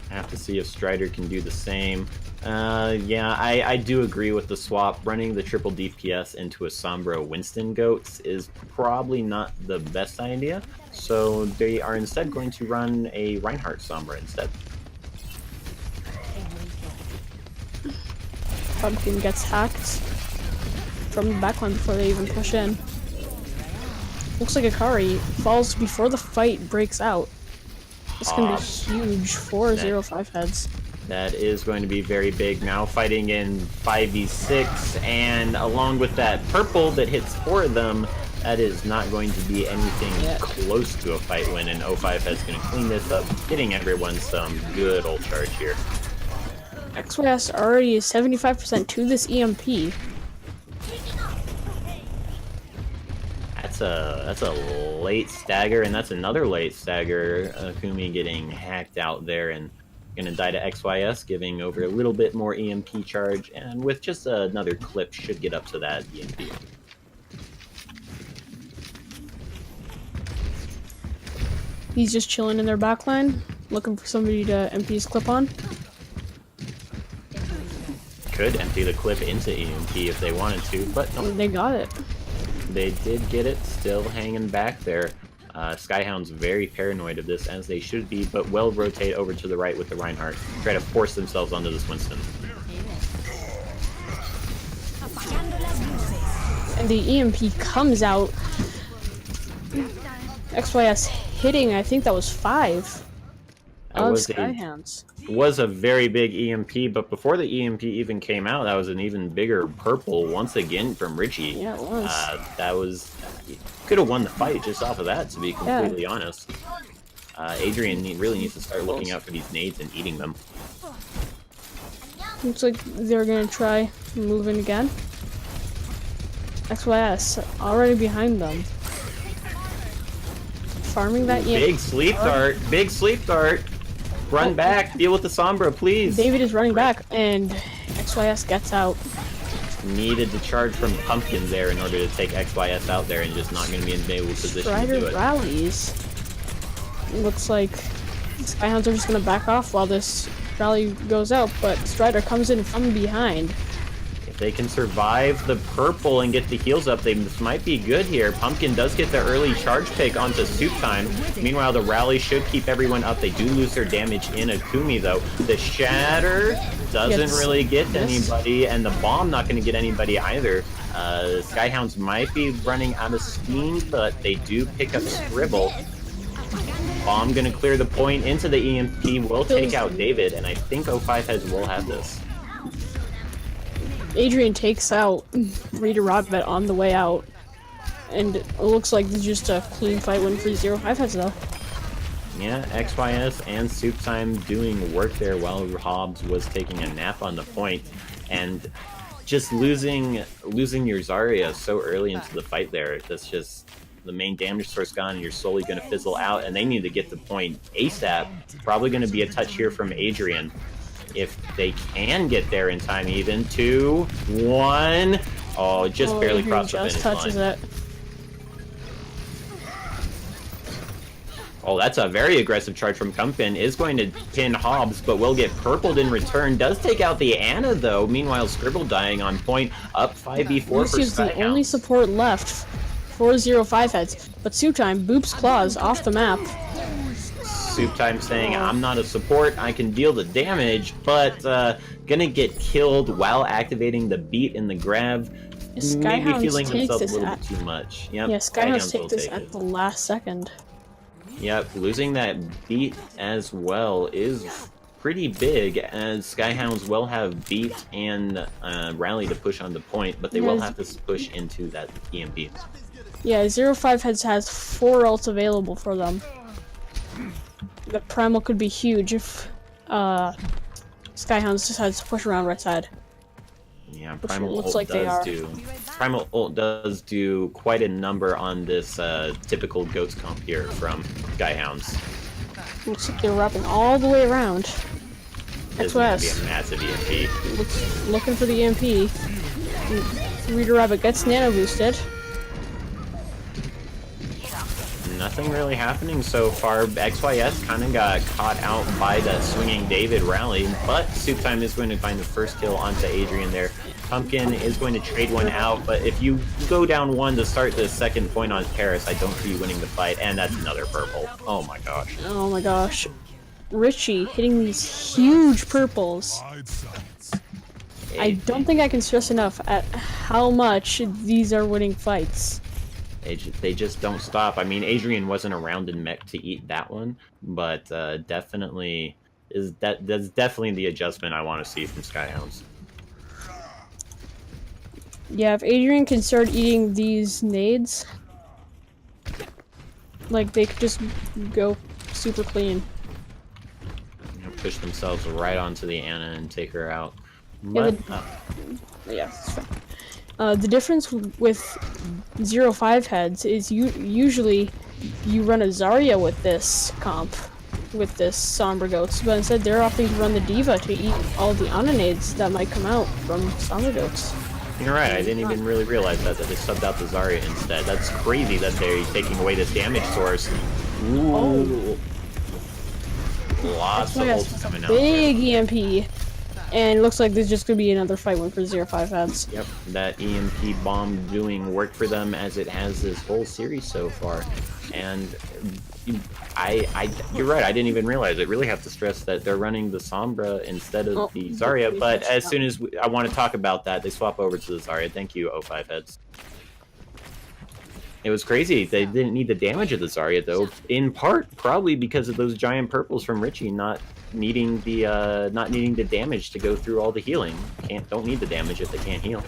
I have to see if Strider can do the same. Yeah, I do agree with the swap. Running the triple DPS into a Sombra Winston Goats is probably not the best idea, so they are instead going to run a Reinhardt Sombra instead. Pumpkin gets hacked from the backline before they even push in. Looks like Akari falls before the fight breaks out. It's gonna be huge for 05 Heads. That is going to be very big. Now fighting in 5v6, and along with that purple that hits 4 of them, that is not going to be anything close to a fight win, and 05 Head's going to clean this up, getting everyone some good old charge here. XYS already is 75% to this EMP. That's a late stagger, and that's another late stagger. Kumi getting hacked out there and gonna die to XYS, giving over a little bit more EMP charge, and with just another clip should get up to that EMP. He's just chilling in their backline, looking for somebody to empty his clip on. Could empty the clip into EMP if they wanted to, but no. They got it. They did get it, still hanging back there. Skyhound's very paranoid of this, as they should be, but will rotate over to the right with the Reinhardt. Try to force themselves onto this Winston. And the EMP comes out. XYS hitting, I think that was 5 of Skyhounds. Was a very big EMP, but before the EMP even came out, that was an even bigger purple once again from Richie. Yeah, it was. That was... Could have won the fight just off of that, to be completely honest. Adrian really needs to start looking out for these nades and eating them. Looks like they're gonna try moving again. XYS already behind them. Farming that EMP. Big sleep dart! Big sleep dart! Run back! Deal with the Sombra, please! David is running back, and XYS gets out. Needed the charge from Pumpkin there in order to take XYS out there, and just not going to be in a position Strider to do it. rallies. Looks like Skyhounds are just going to back off while this rally goes out, but Strider comes in from behind. If they can survive the purple and get the heals up, this might be good here. Pumpkin does get the early charge pick onto Soup Time. Meanwhile, the rally should keep everyone up. They do lose their damage in Akumi, though. The Shatter doesn't really get anybody, and the Bomb not going to get anybody either. Skyhounds might be running out of steam, but they do pick up Scribble. Bomb going to clear the point into the EMP, will take out David, and I think 05 Heads will have this. Adrian takes out Rita Rodvet on the way out, and it looks like this is just a clean fight win for 05 Heads, though. Yeah, XYS and Soup Time doing work there while Hobbs was taking a nap on the point, and just losing your Zarya so early into the fight there. That's just the main damage source gone, and you're slowly going to fizzle out, and they need to get the point ASAP. Probably going to be a touch here from Adrian. If they can get there in time, even 2, 1. Oh, just barely crossed the finish line. It. Oh, that's a very aggressive charge from Pumpkin. Is going to pin Hobbs, but will get purpled in return. Does take out the Ana, though. Meanwhile, Scribble dying on point. Up 5v4 for Skyhounds. This is the only support left for 05 Heads. But Soup Time boops Claws off the map. Soup Time saying, I'm not a support, I can deal the damage, but gonna get killed while activating the beat in the grab. Maybe feeling himself a little bit too much. Yep, yeah, Skyhounds take this at the last second. Yep, losing that beat as well is pretty big, as Skyhounds will have beat and rally to push on the point, but they will have to push into that EMP. Yeah, 05 Heads has 4 ults available for them. The Primal could be huge if Skyhounds decides to push around right side. Yeah, Primal ult Primal ult does do quite a number on this typical Goats comp here from Skyhounds. Looks like they're wrapping all the way around. This is going to be a massive EMP. Looking for the EMP. Rita Rabbit gets nano boosted. Nothing really happening so far. XYS kind of got caught out by that swinging David rally, but Soup Time is going to find the first kill onto Adrian there. Pumpkin is going to trade one out, but if you go down 1 to start the second point on Paris, I don't see you winning the fight, and that's another purple. Oh my gosh. Oh my gosh. Richie hitting these huge purples. I don't think I can stress enough at how much these are winning fights. They just don't stop. I mean, Adrian wasn't around in mech to eat that one, but that's definitely the adjustment I want to see from Skyhounds. Yeah, if Adrian can start eating these nades, like they could just go super clean. Push themselves right onto the Ana and take her out. But, yeah, the difference with 05 Heads is usually you run a Zarya with this comp, with this Sombra Goats, but instead they're opting to run the Diva to eat all the Ananades that might come out from Sombra Goats. You're right, I didn't even really realize that they subbed out the Zarya instead. That's crazy that they're taking away this damage source. Ooh. Lots of ults coming out. Big EMP. And it looks like there's just going to be another fight win for 05 Heads. Yep, that EMP bomb doing work for them as it has this whole series so far. And you're right, I didn't even realize it. Really have to stress that they're running the Sombra instead of the Zarya, but as soon as I want to talk about that, they swap over to the Zarya. Thank you, 05 Heads. It was crazy. They didn't need the damage of the Zarya, though, in part probably because of those giant purples from Richie not needing the damage to go through all the healing. Don't need the damage if they can't heal.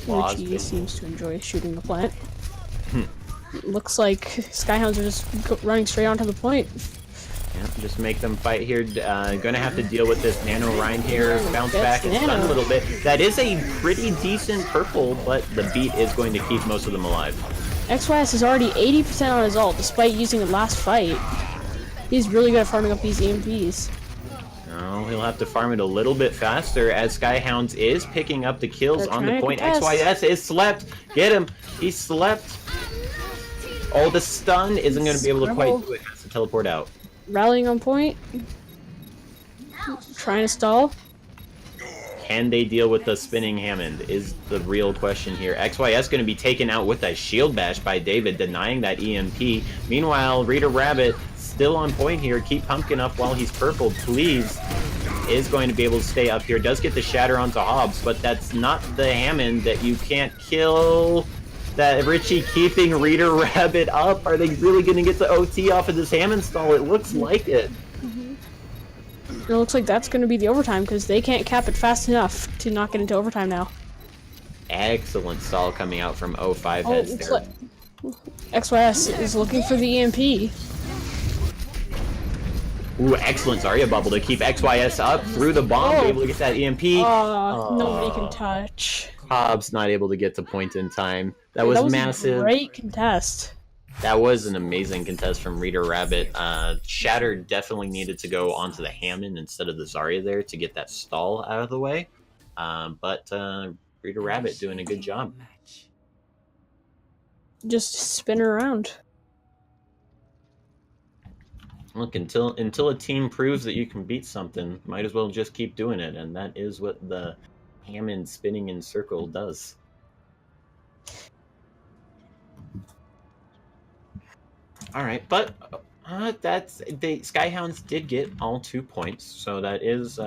Richie seems to enjoy shooting the plant. Looks like Skyhounds are just running straight onto the point. Yeah, just make them fight here. Gonna have to deal with this Nano Rind here. Bounce back and stun a little bit. That is a pretty decent purple, but the beat is going to keep most of them alive. XYS is already 80% on his ult, despite using it last fight. He's really good at farming up these EMPs. Oh, he'll have to farm it a little bit faster as Skyhounds is picking up the kills They're on the trying to point. contest. XYS is slept. Get him. He slept. Oh, the stun isn't going to be able to quite do it. Has to teleport out. Rallying on point. Trying to stall. Can they deal with the spinning Hammond is the real question here. XYS going to be taken out with a shield bash by David, denying that EMP. Meanwhile, Rita Rabbit still on point here. Keep Pumpkin up while he's purple, please. Is going to be able to stay up here. Does get the shatter onto Hobbs, but that's not the Hammond that you can't kill. That Richie keeping Rita Rabbit up. Are they really going to get the OT off of this Hammond stall? It looks like it. It looks like that's going to be the overtime because they can't cap it fast enough to not get into overtime now. Excellent stall coming out from 05 heads there. Like XYS is looking for the EMP. Ooh, excellent Zarya bubble to keep XYS up through the bomb, be able to get that EMP. Nobody can touch. Hobbs not able to get to point in time. That was massive. A great contest. That was an amazing contest from Rita Rabbit. Shatter definitely needed to go onto the Hammond instead of the Zarya there to get that stall out of the way. But Rita Rabbit doing a good job. Just spin her around. Look, until a team proves that you can beat something, might as well just keep doing it, and that is what the Hammond spinning in circle does. All right, but Skyhounds did get all 2 points, so that is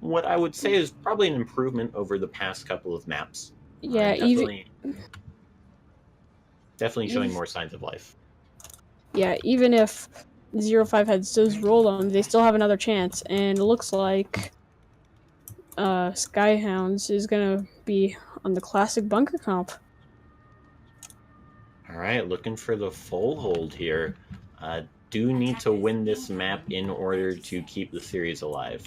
what I would say is probably an improvement over the past couple of maps. Yeah, definitely showing more signs of life. Yeah, even if 05 heads does roll them, they still have another chance, and it looks like Skyhounds is gonna be on the classic bunker comp. All right, looking for the full hold here. Do need to win this map in order to keep the series alive.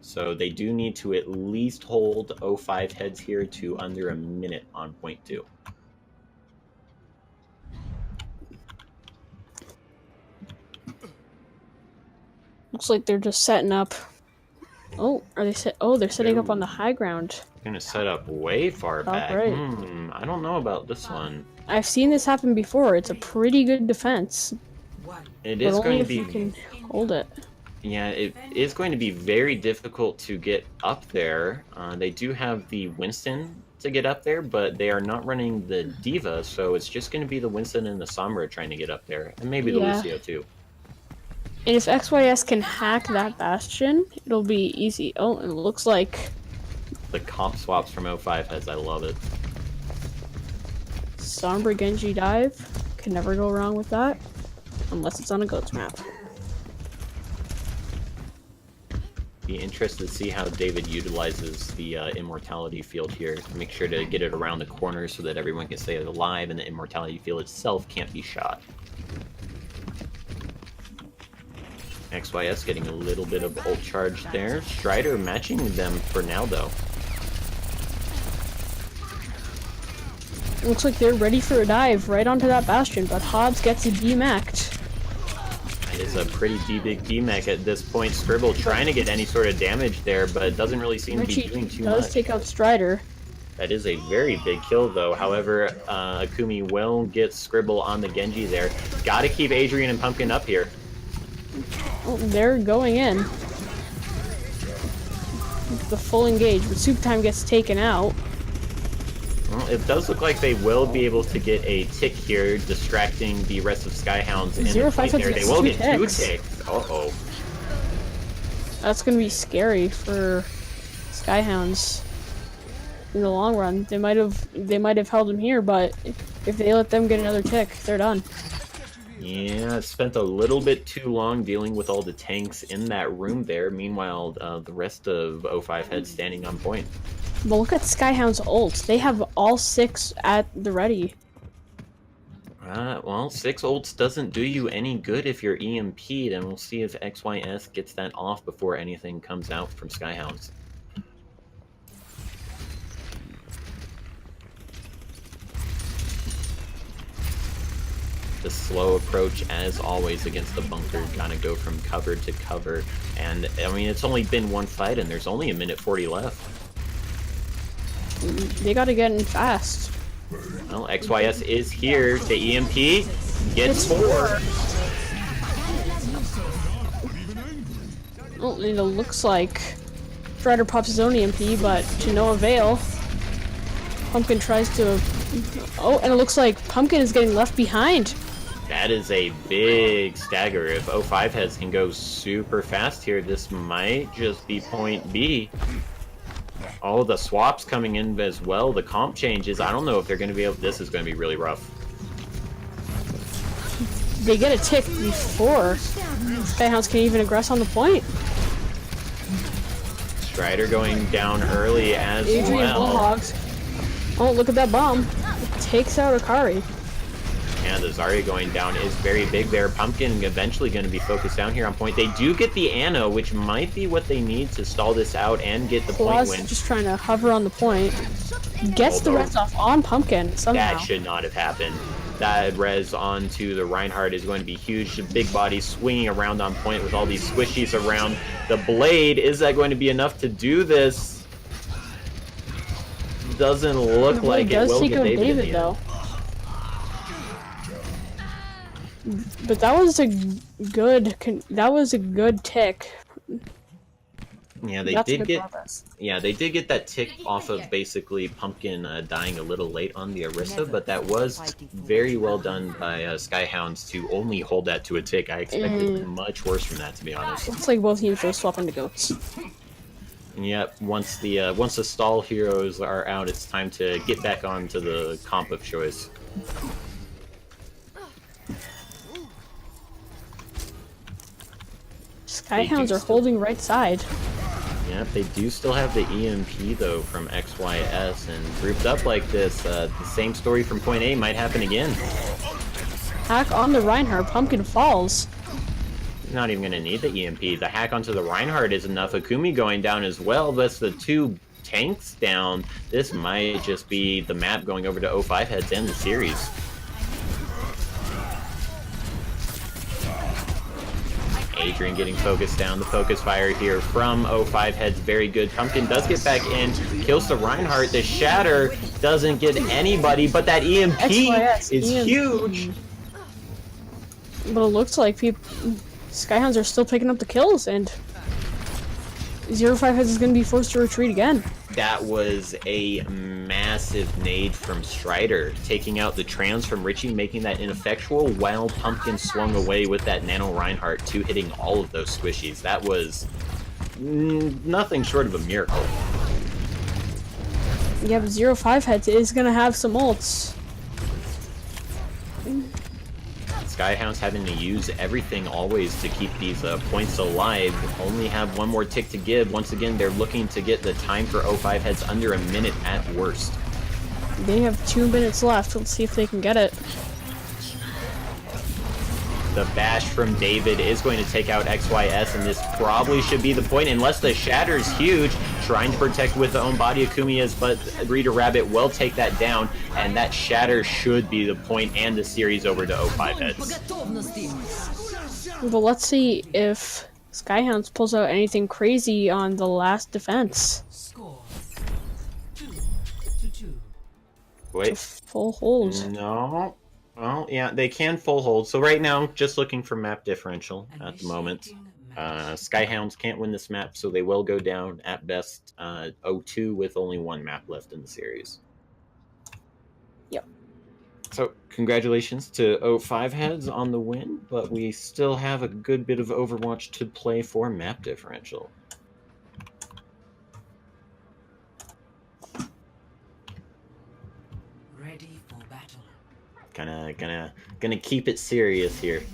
So they do need to at least hold 05 heads here to under a minute on point 2. Looks like they're just setting up. Oh, are they set? Oh, they're setting up on the high ground. Gonna set up way far back. Right. I don't know about this one. I've seen this happen before. It's a pretty good defense. It is going to be. You can hold it. Yeah, it is going to be very difficult to get up there. They do have the Winston to get up there, but they are not running the Diva, so it's just going to be the Winston and the Sombra trying to get up there, and maybe the Lucio too. And if XYS can hack that Bastion, it'll be easy. Oh, it looks like the comp swaps from 05 heads. I love it. Sombra Genji dive. Can never go wrong with that. Unless it's on a goats map. Be interested to see how David utilizes the immortality field here. Make sure to get it around the corner so that everyone can stay alive and the immortality field itself can't be shot. XYS getting a little bit of ult charge there. Strider matching them for now, though. Looks like they're ready for a dive right onto that Bastion, but Hobbs gets a D-macked. That is a pretty big D-mech at this point. Scribble trying to get any sort of damage there, but it doesn't really seem to be doing too much. Does take out Strider. That is a very big kill, though. However, Akumi will get Scribble on the Genji there. Gotta keep Adrian and Pumpkin up here. Oh, they're going in. The full engage, but Soup Time gets taken out. Well, it does look like they will be able to get a tick here, distracting the rest of Skyhounds in the point there. They will get 2 ticks. Uh-oh. That's gonna be scary for Skyhounds in the long run. They might have held him here, but if they let them get another tick, they're done. Yeah, spent a little bit too long dealing with all the tanks in that room there. Meanwhile, the rest of 05 heads standing on point. But look at Skyhound's ult. They have all 6 at the ready. Well, 6 ults doesn't do you any good if you're EMP'd, and we'll see if XYS gets that off before anything comes out from Skyhounds. the slow approach as always against the bunker. Gotta go from cover to cover. And, I mean, it's only been one fight and there's only a minute 40 left. They gotta get in fast. Well, XYS is here. The EMP gets 4. Well, it looks like Strider pops his own EMP, but to no avail. Pumpkin tries to... Oh, and it looks like Pumpkin is getting left behind. That is a big stagger. If 05 heads can go super fast here, this might just be point B. All the swaps coming in as well, the comp changes. I don't know if they're going to be able... This is going to be really rough. They get a tick before Skyhounds can even aggress on the point. Strider going down early as Adrian well. Bullhogs. Oh, look at that bomb. It takes out Akari. And the Zarya going down is very big there. Pumpkin eventually going to be focused down here on point. They do get the Anno, which might be what they need to stall this out and get the point win. Just trying to hover on the point. Gets the rest off on Pumpkin somehow. That should not have happened. That res onto the Reinhardt is going to be huge. The big body swinging around on point with all these squishies around. The blade, is that going to be enough to do this? Doesn't look like it will get David though. But that was a good tick. Yeah, they did get that tick off of basically Pumpkin dying a little late on the Arista, but that was very well done by Skyhounds to only hold that to a tick. I expected much worse from that, to be honest. Looks like both teams are swapping to goats. Yep, once the stall heroes are out, it's time to get back onto the comp of choice. Skyhounds are holding right side. Yep, they do still have the EMP though from XYS, and grouped up like this, the same story from point A might happen again. Hack on the Reinhardt, Pumpkin falls. Not even going to need the EMP. The hack onto the Reinhardt is enough. Akumi going down as well. That's the 2 tanks down. This might just be the map going over to 05 heads and the series. Adrian getting focused down. The focus fire here from 05 heads. Very good. Pumpkin does get back in. Kills the Reinhardt. The Shatter doesn't get anybody, but that EMP is huge. But it looks like Skyhounds are still picking up the kills, and 05 heads is going to be forced to retreat again. That was a massive nade from Strider, taking out the trans from Richie, making that ineffectual, while Pumpkin swung away with that Nano Reinhardt, 2 hitting all of those squishies. That was nothing short of a miracle. Yeah, but 05 heads is going to have some ults. Skyhounds having to use everything always to keep these points alive. Only have one more tick to give. Once again, they're looking to get the time for 05 heads under a minute at worst. They have 2 minutes left. Let's see if they can get it. The bash from David is going to take out XYS, and this probably should be the point, unless the Shatter's huge. Trying to protect with the own body of Kumiya's, but Rita Rabbit will take that down, and that Shatter should be the point and the series over to 05 heads. But let's see if Skyhounds pulls out anything crazy on the last defense. Wait. Full hold. No. Well, yeah, they can full hold. So right now, just looking for map differential at the moment. Skyhounds can't win this map, so they will go down at best 0-2 with only 1 map left in the series. Yep. So congratulations to 05 heads on the win, but we still have a good bit of Overwatch to play for map differential. Ready for battle. Gonna keep it serious here.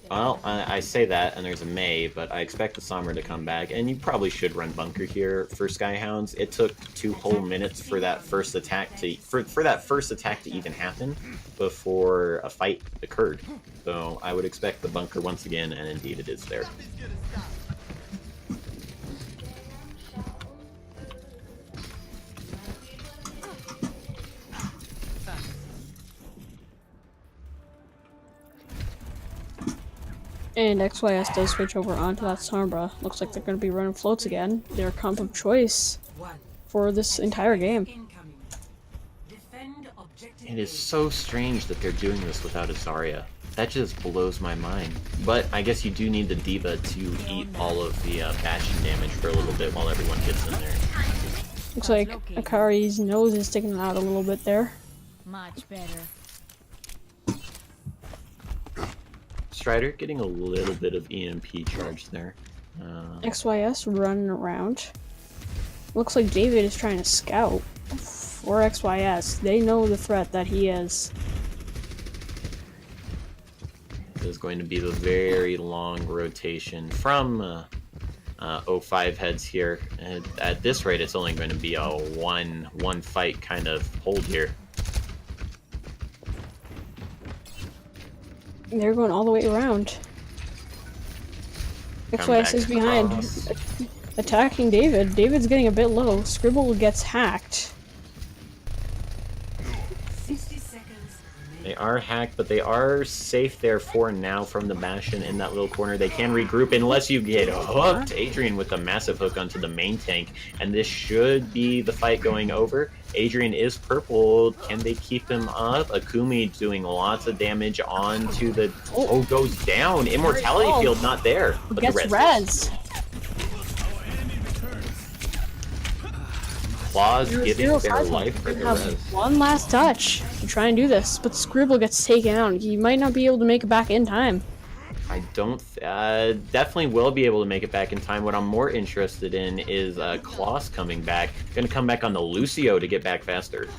Well, I say that, and there's a May, but I expect the Sombra to come back, and you probably should run Bunker here for Skyhounds. It took 2 whole minutes for that first attack to even happen before a fight occurred. So I would expect the Bunker once again, and indeed it is there. And XYS does switch over onto that Sombra. Looks like they're going to be running floats again. Their comp of choice for this entire game. It is so strange that they're doing this without a Zarya. That just blows my mind. But I guess you do need the D.Va to eat all of the bashing damage for a little bit while everyone gets in there. Looks like Akari's nose is sticking out a little bit there. Much better. Strider getting a little bit of EMP charge there. XYS running around. Looks like David is trying to scout for XYS. They know the threat that he is. This is going to be the very long rotation from 05 heads here. And at this rate, it's only going to be a one fight kind of hold here. They're going all the way around. XYS is behind, attacking David. David's getting a bit low. Scribble gets hacked. 60 seconds. They are hacked, but they are safe there for now from the Bastion in that little corner. They can regroup unless you get hooked. Adrian with a massive hook onto the main tank, and this should be the fight going over. Adrian is purple. Can they keep him up? Akumi doing lots of damage onto the... Oh, goes down. Immortality field not there. But Gets the res. Claws giving their life for the res. One last touch to try and do this, but Scribble gets taken out. He might not be able to make it back in time. I don't... definitely will be able to make it back in time. What I'm more interested in is Klaus coming back. Gonna come back on the Lucio to get back faster.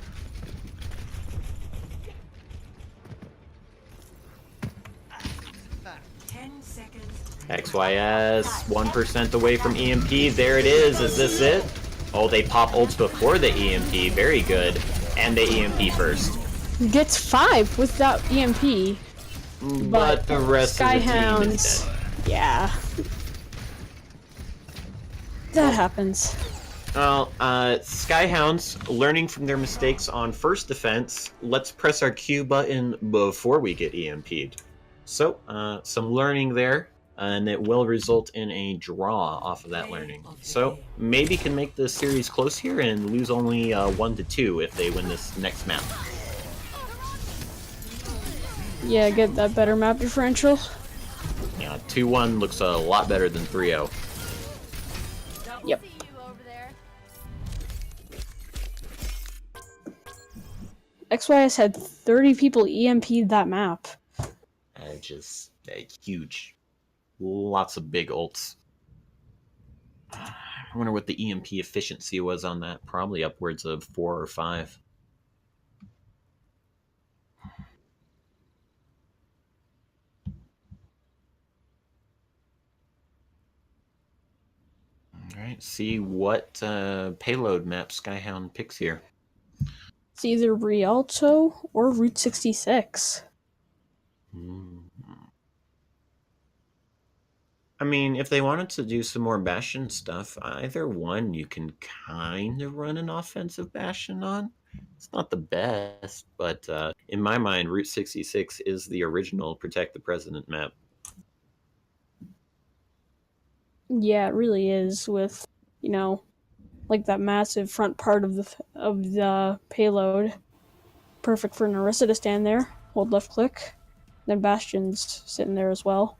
XYS, 1% away from EMP. There it is. Is this it? Oh, they pop ults before the EMP. Very good. And the EMP first. Gets 5 without EMP. But the rest of the team is dead. Yeah. That happens. Well, Skyhounds, learning from their mistakes on first defense, let's press our Q button before we get EMP'd. So, some learning there, and it will result in a draw off of that learning. So, maybe can make the series close here and lose only 1-2 if they win this next map. Yeah, get that better map differential. Yeah, 2-1 looks a lot better than 3-0. Yep. XYS had 30 people EMP'd that map. Just huge. Lots of big ults. I wonder what the EMP efficiency was on that. Probably upwards of 4 or 5. Alright, see what payload map Skyhound picks here. It's either Rialto or Route 66. I mean, if they wanted to do some more Bastion stuff, either one you can kind of run an offensive Bastion on. It's not the best, but in my mind, Route 66 is the original Protect the President map. Yeah, it really is, with, you know, like that massive front part of the payload. Perfect for Narissa to stand there, hold left click. Then Bastion's sitting there as well.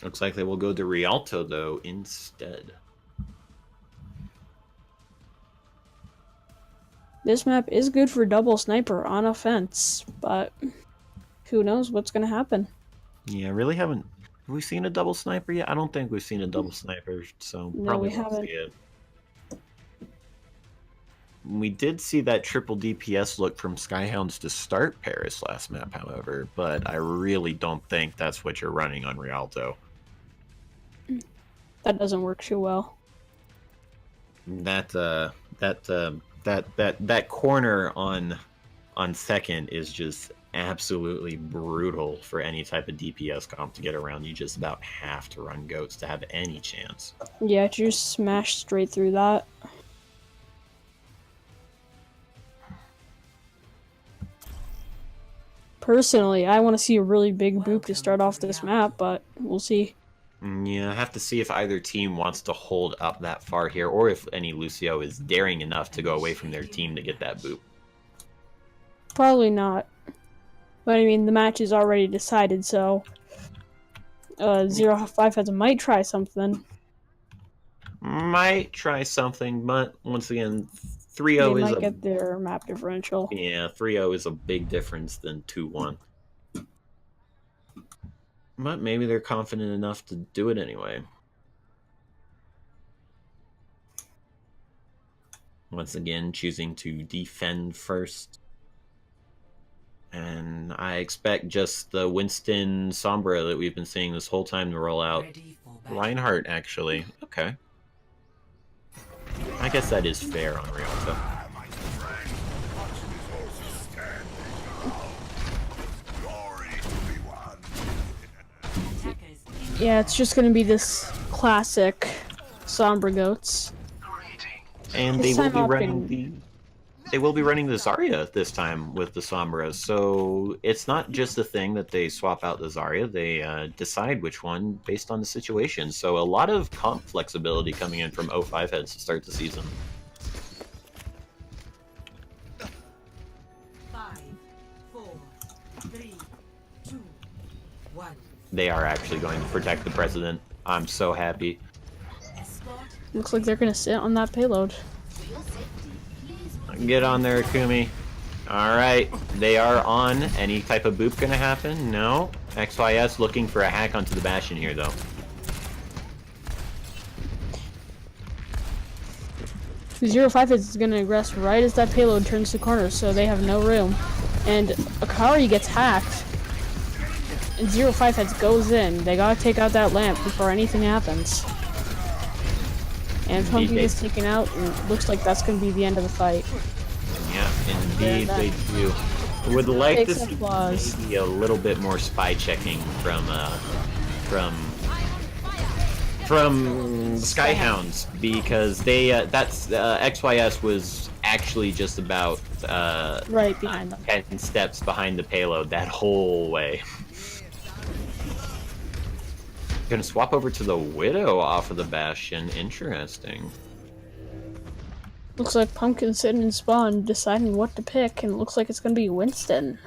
Looks like they will go to Rialto, though, instead. This map is good for double sniper on offense, but who knows what's going to happen. Yeah, really haven't... Have we seen a double sniper yet? I don't think we've seen a double sniper, so No, probably we won't haven't. see it. We did see that triple DPS look from Skyhounds to start Paris last map, however, but I really don't think that's what you're running on Rialto. That doesn't work too well. That corner on second is just absolutely brutal for any type of DPS comp to get around. You just about have to run goats to have any chance. Yeah, you just smash straight through that. Personally, I want to see a really big boop to start off this map, but we'll see. Yeah, I have to see if either team wants to hold up that far here, or if any Lucio is daring enough to go away from their team to get that boop. Probably not. But I mean, the match is already decided, so 0-5 has might try something. Might try something, but once again, They 3-0 is might a get their map differential. yeah, 3-0 is a big difference than 2-1. But maybe they're confident enough to do it anyway. Once again, choosing to defend first. And I expect just the Winston Sombra that we've been seeing this whole time to roll out. Reinhardt, actually. Okay. I guess that is fair on Rialto. Yeah, it's just gonna be this classic Sombra Goats. And they will be running the Zarya this time with the Sombras. So it's not just a thing that they swap out the Zarya, they decide which one based on the situation. So a lot of comp flexibility coming in from 05 heads to start the season. 5, 4, 3, 2, 1. They are actually going to protect the president. I'm so happy. Looks like they're gonna sit on that payload. Get on there, Akumi. Alright, they are on. Any type of boop gonna happen? No. XYS looking for a hack onto the Bastion here, though. 0-5 is gonna aggress right as that payload turns the corner, so they have no room. And Akari gets hacked. And 0-5 heads goes in. They gotta take out that lamp before anything happens. And Pumpkin gets taken out, and it looks like that's gonna be the end of the fight. Yeah, indeed they do. Would like to see applause. maybe a little bit more spy checking from Skyhounds, because they XYS was actually just about right behind them. 10 steps behind the payload that whole way. Gonna swap over to the Widow off of the Bastion. Interesting. Looks like Pumpkin's sitting in spawn deciding what to pick, and it looks like it's gonna be Winston.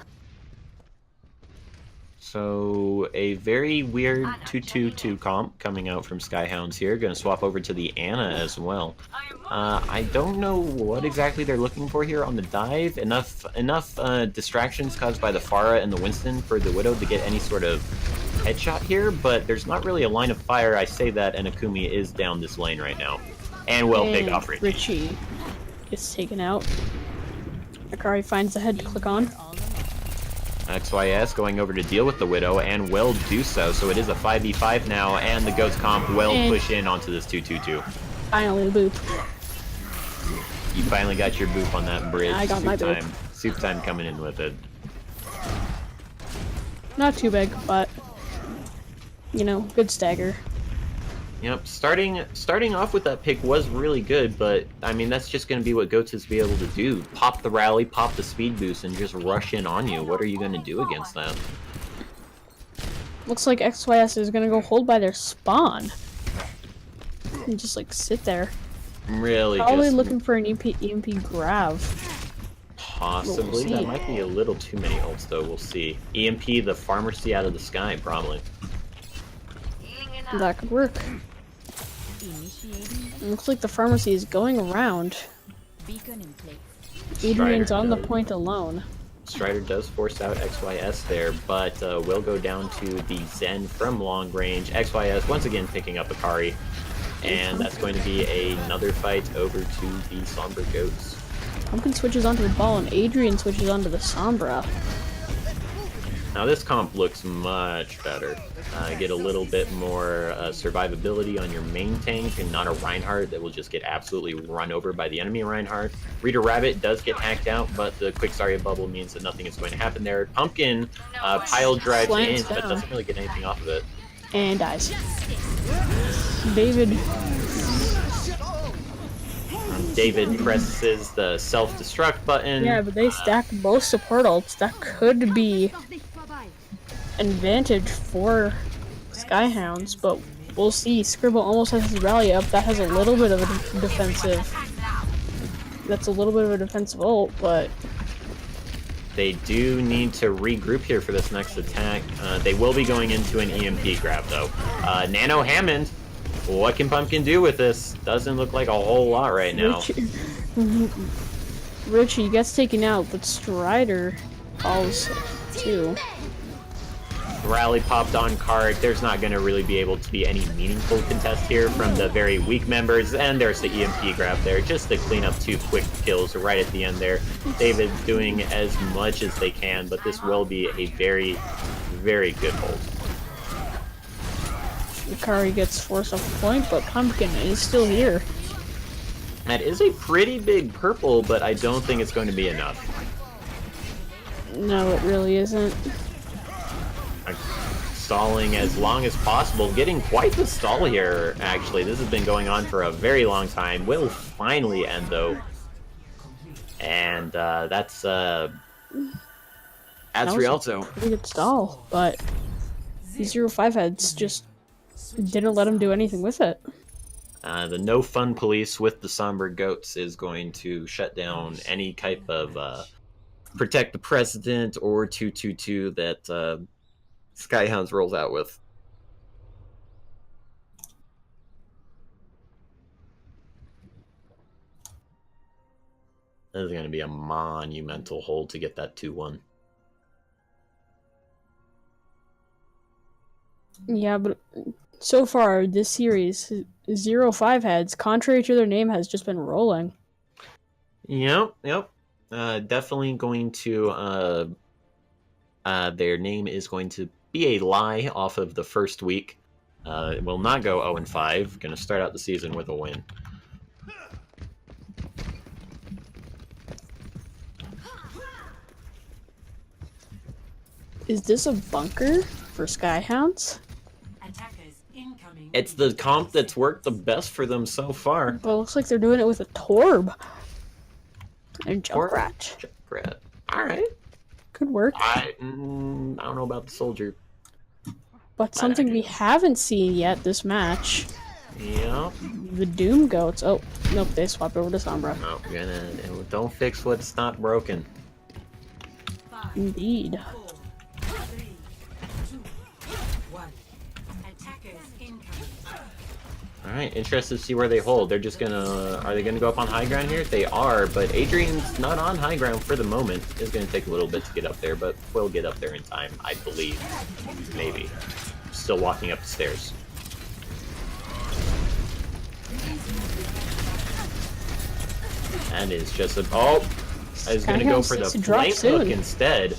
So a very weird 2-2-2 comp coming out from Skyhounds here. Gonna swap over to the Ana as well. I don't know what exactly they're looking for here on the dive. Enough distractions caused by the Pharah and the Winston for the Widow to get any sort of headshot here, but there's not really a line of fire. I say that, and Akumi is down this lane right now. And well, big off Richie. Richie gets taken out. Akari finds the head to click on. XYS going over to deal with the Widow, and will do so. So it is a 5v5 now, and the Ghost comp will push in onto this 2-2-2. Finally, the boop. You finally got your boop on that bridge. I got my boop. Soup time coming in with it. Not too big, but you know, good stagger. Yep, starting off with that pick was really good, but I mean that's just going to be what Goats is be able to do. Pop the rally, pop the speed boost, and just rush in on you. What are you going to do against that? Looks like XYS is going to go hold by their spawn. And just like sit there. Really? Probably just looking for an EMP grab. Possibly. We'll That might be a little too many ults though, we'll see. EMP the pharmacy out of the sky, probably. That could work. It looks like the pharmacy is going around. Adrian's on the point alone. Strider does force out XYS there, but will go down to the Zen from long range. XYS once again picking up Akari, and that's going to be another fight over to the Sombra Goats. Pumpkin switches onto the ball, and Adrian switches onto the Sombra. Now this comp looks much better. Get a little bit more survivability on your main tank, and not a Reinhardt that will just get absolutely run over by the enemy Reinhardt. Reader Rabbit does get hacked out, but the quick Zarya bubble means that nothing is going to happen there. Pumpkin pile drives in, but doesn't really get anything off of it. And dies. David. David presses the self-destruct button. Yeah, but they stacked both support ults. That could be an advantage for Skyhounds, but we'll see. Scribble almost has his rally up. That has a little bit of a defensive. That's a little bit of a defensive ult, but they do need to regroup here for this next attack. They will be going into an EMP grab, though. Nano Hammond, what can Pumpkin do with this? Doesn't look like a whole lot right now. Richie gets taken out, but Strider falls too. Rally popped on card. There's not going to really be able to be any meaningful contest here from the very weak members, and there's the EMP grab there just to clean up 2 quick kills right at the end there. David doing as much as they can, but this will be a very, very good hold. Akari gets forced off the point, but Pumpkin is still here. That is a pretty big purple, but I don't think it's going to be enough. No, it really isn't. Stalling as long as possible, getting quite the stall here, actually. This has been going on for a very long time. Will finally end, though. And that's Rialto. Pretty good stall, but the 0-5 heads just didn't let him do anything with it. The No Fun Police with the Somber Goats is going to shut down any type of Protect the President or 222 that Skyhounds rolls out with. This is going to be a monumental hold to get that 2-1. Yeah, but so far this series, 0-5 heads, contrary to their name, has just been rolling. Yep. Definitely going to... their name is going to be a lie off of the first week. It will not go 0-5. Going to start out the season with a win. Is this a bunker for Skyhounds? It's the comp that's worked the best for them so far. But it looks like they're doing it with a Torb. And Junkrat. Alright. Could work. I don't know about the soldier. But something we haven't seen yet this match. Yeah. The Doom Goats. Oh, nope, they swapped over to Sombra. No, don't fix what's not broken. Indeed. Alright, interested to see where they hold. They're just gonna... Are they gonna go up on high ground here? They are, but Adrian's not on high ground for the moment. It's gonna take a little bit to get up there, but we'll get up there in time, I believe. Maybe. Still walking up the stairs. And is just a... Oh! I was gonna go for the flank hook instead.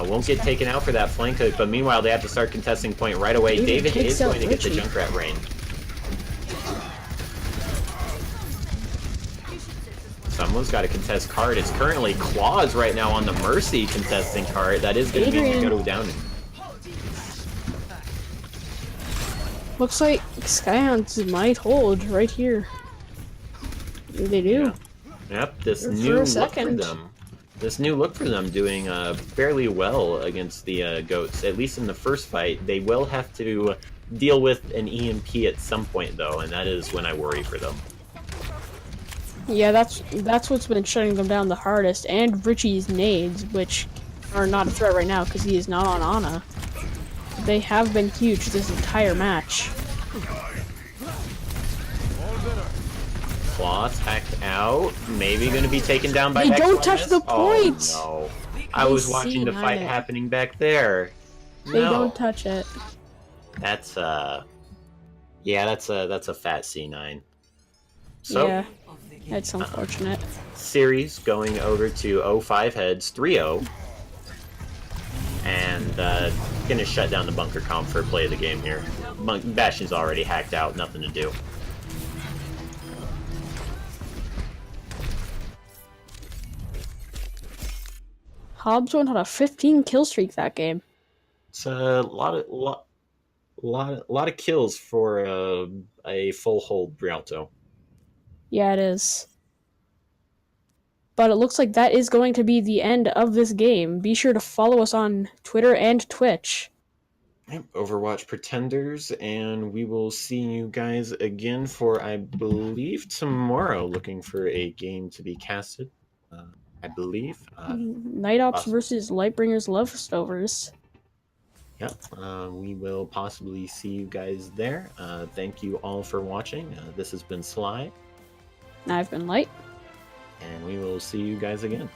Won't get taken out for that flank hook, but meanwhile they have to start contesting point right away. David is going to get the Junkrat rain. Someone's got to contest card. It's currently Claws right now on the Mercy contesting card. That is going to mean you go down. Looks like Skyhounds might hold right here. They do. Yeah. Yep, this new look for them. This new look for them doing fairly well against the Goats, at least in the first fight. They will have to deal with an EMP at some point, though, and that is when I worry for them. Yeah, that's what's been shutting them down the hardest, and Richie's nades, which are not a threat right now because he is not on Ana. They have been huge this entire match. Claws hacked out. Maybe going to be taken down by They don't touch the point! Oh, no. I was watching the fight happening back there. They don't touch it. That's yeah, that's a fat C9. So yeah, that's unfortunate. Series going over to 0-5 heads 3-0. And gonna shut down the bunker comp for play of the game here. Bastion's already hacked out, nothing to do. Hobbs had a 15 kill streak that game. It's a lot of kills for a full hold Rialto. Yeah, it is. But it looks like that is going to be the end of this game. Be sure to follow us on Twitter and Twitch. Yep, Overwatch Pretenders, and we will see you guys again for, I believe, tomorrow, looking for a game to be casted. I believe. Night Ops Awesome. versus Lightbringers Leftovers. Yep, we will possibly see you guys there. Thank you all for watching. This has been Sly, I've been Light. and we will see you guys again.